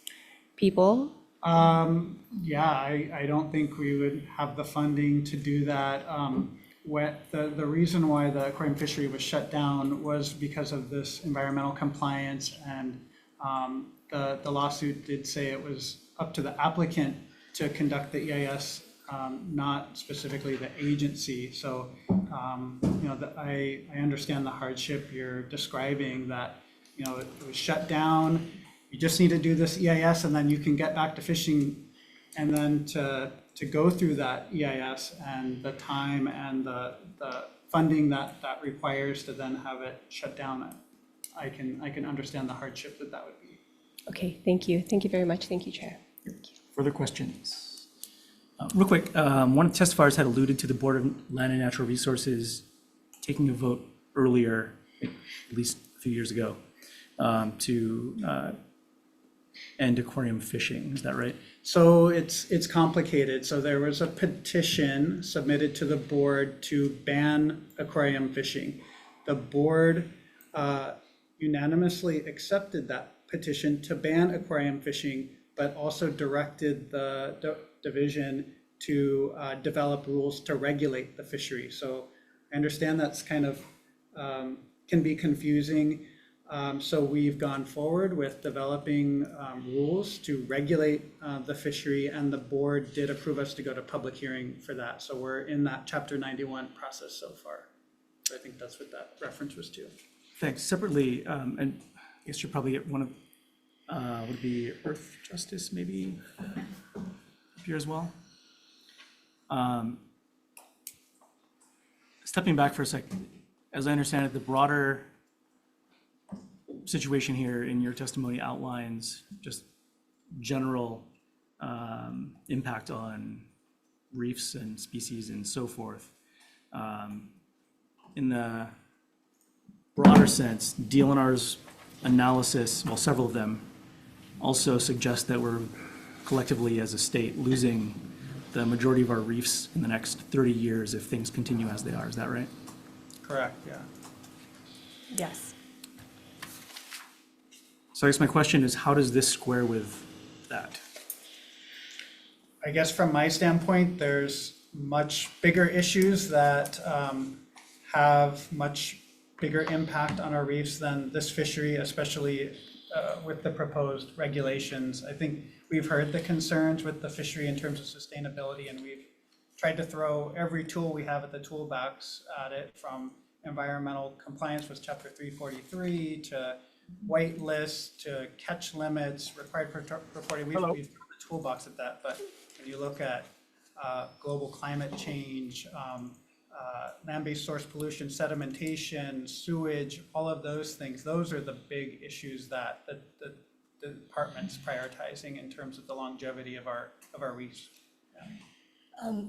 people? Yeah, I don't think we would have the funding to do that. The reason why the aquarium fishery was shut down was because of this environmental compliance, and the lawsuit did say it was up to the applicant to conduct the EIS, not specifically the agency. So, I understand the hardship you're describing, that, it was shut down. You just need to do this EIS and then you can get back to fishing. And then to go through that EIS and the time and the funding that requires to then have it shut down, I can understand the hardship that would be. Okay, thank you. Thank you very much. Thank you, Chair. Further questions? Real quick, one of the testifiers had alluded to the Board of Land and Natural Resources taking a vote earlier, at least a few years ago, to end aquarium fishing. Is that right? So it's complicated. So there was a petition submitted to the board to ban aquarium fishing. The board unanimously accepted that petition to ban aquarium fishing, but also directed the division to develop rules to regulate the fishery. So I understand that's kind of can be confusing. So we've gone forward with developing rules to regulate the fishery, and the board did approve us to go to public hearing for that. So we're in that Chapter 91 process so far. So I think that's what that reference was to. Thanks. Separately, and I guess you're probably at one of, would be Earth Justice maybe up here as well. Stepping back for a second, as I understand it, the broader situation here in your testimony outlines just general impact on reefs and species and so forth. In the broader sense, DLNR's analysis, well, several of them, also suggest that we're collectively as a state losing the majority of our reefs in the next 30 years if things continue as they are. Is that right? Correct, yeah. Yes. So I guess my question is, how does this square with that? I guess from my standpoint, there's much bigger issues that have much bigger impact on our reefs than this fishery, especially with the proposed regulations. I think we've heard the concerns with the fishery in terms of sustainability, and we've tried to throw every tool we have at the toolbox at it, from environmental compliance with Chapter 343 to white lists to catch limits, required reporting. We've thrown the toolbox at that, but when you look at global climate change, land-based source pollution, sedimentation, sewage, all of those things, those are the big issues that the department's prioritizing in terms of the longevity of our reefs. Yeah.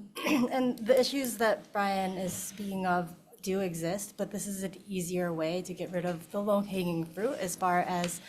And the issues that Brian is speaking of do exist, but this is an easier way to get rid of the low-hanging fruit as far as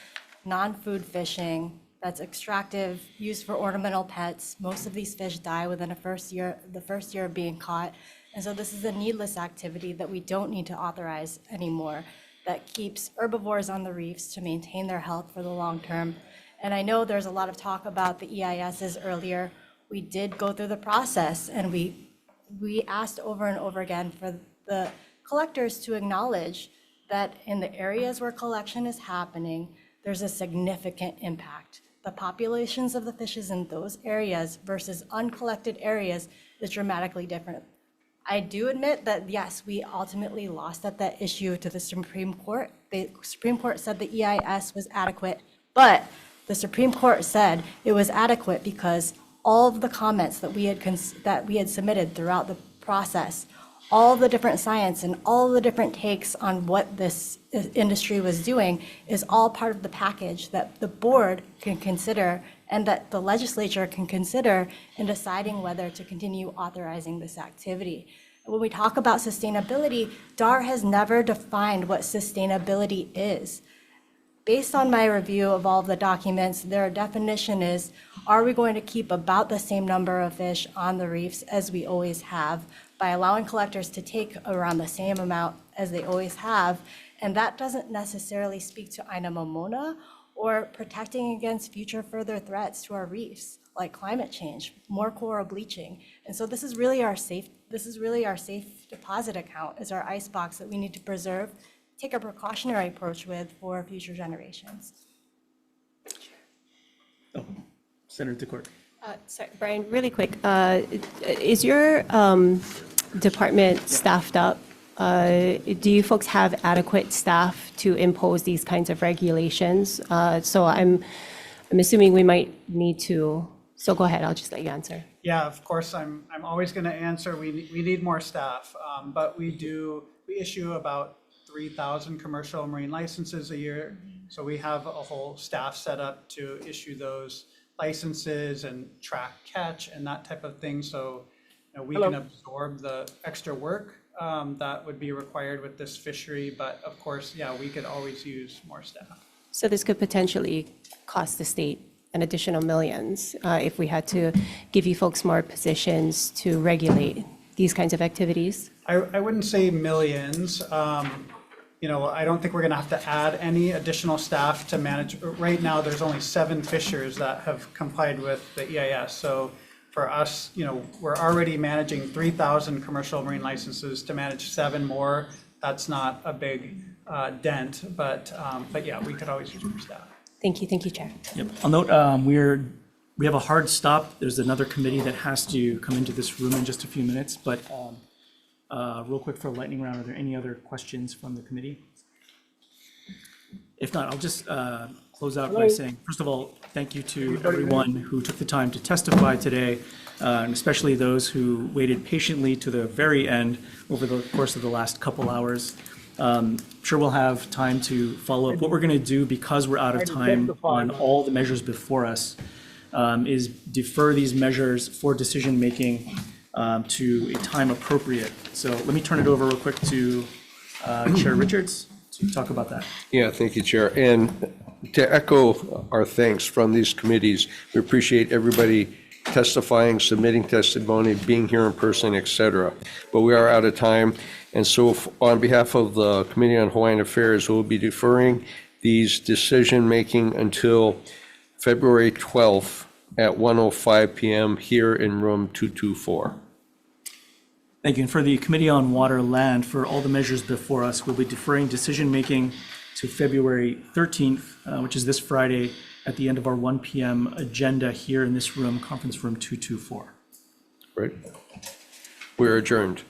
non-food fishing that's extractive, used for ornamental pets. Most of these fish die within the first year of being caught. And so this is a needless activity that we don't need to authorize anymore, that keeps herbivores on the reefs to maintain their health for the long term. And I know there's a lot of talk about the EISs earlier. We did go through the process, and we asked over and over again for the collectors to acknowledge that in the areas where collection is happening, there's a significant impact. The populations of the fishes in those areas versus uncollected areas is dramatically different. I do admit that, yes, we ultimately lost that issue to the Supreme Court. The Supreme Court said the EIS was adequate, but the Supreme Court said it was adequate because all of the comments that we had submitted throughout the process, all the different science and all the different takes on what this industry was doing is all part of the package that the board can consider and that the legislature can consider in deciding whether to continue authorizing this activity. when we talk about sustainability, DAR has never defined what sustainability is. Based on my review of all of the documents, their definition is, are we going to keep about the same number of fish on the reefs as we always have by allowing collectors to take around the same amount as they always have? And that doesn't necessarily speak to Aina Momona or protecting against future further threats to our reefs, like climate change, more coral bleaching. And so this is really our safe deposit account, is our ice box that we need to preserve, take a precautionary approach with for future generations. Senator DeCourt. Sorry, Brian, really quick. Is your department staffed up? Do you folks have adequate staff to impose these kinds of regulations? So I'm assuming we might need to, so go ahead, I'll just let you answer. Yeah, of course, I'm always going to answer. We need more staff, but we issue about 3,000 commercial marine licenses a year. So we have a whole staff set up to issue those licenses and track catch and that type of thing. So we can absorb the extra work that would be required with this fishery. But of course, yeah, we could always use more staff. So this could potentially cost the state an additional millions if we had to give you folks more positions to regulate these kinds of activities? I wouldn't say millions. I don't think we're going to have to add any additional staff to manage. Right now, there's only 7 fishers that have complied with the EIS. So for us, we're already managing 3,000 commercial marine licenses. To manage 7 more, that's not a big dent, but yeah, we could always use more staff. Thank you, Chair. Yep. I'll note we have a hard stop. There's another committee that has to come into this room in just a few minutes, but real quick for a lightning round, are there any other questions from the committee? If not, I'll just close out by saying, first of all, thank you to everyone who took the time to testify today, and especially those who waited patiently to the very end over the course of the last couple hours. Sure, we'll have time to follow up. What we're going to do, because we're out of time on all the measures before us, is defer these measures for decision-making to a time appropriate. So let me turn it over real quick to Chair Richards to talk about that. Yeah, thank you, Chair. And to echo our thanks from these committees, we appreciate everybody testifying, submitting testimony, being here in person, et cetera. But we are out of time. And so on behalf of the Committee on Hawaiian Affairs, we'll be deferring these decision-making until February 12th at 1:05 p.m. here in room 224. Thank you. And for the Committee on Water Land, for all the measures before us, we'll be deferring decision-making to February 13th, which is this Friday, at the end of our 1 p.m. agenda here in this room, conference room 224. Right. We're adjourned.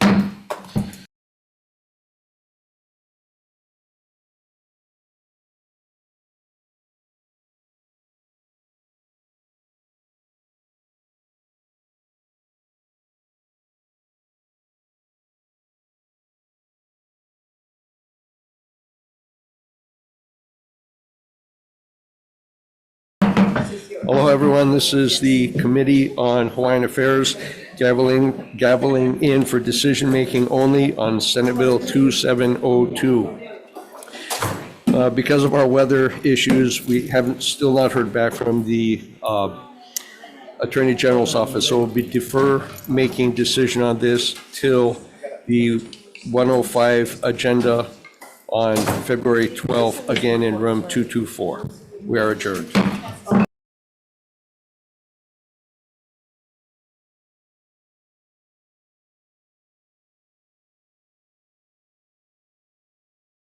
Hello, everyone. This is the Committee on Hawaiian Affairs gaveling in for decision-making only on Senate Bill 2702. Because of our weather issues, we haven't still not heard back from the Attorney General's office, so we'll be defer making decision on this till the 105 agenda on February 12th, again in room 224. We are adjourned.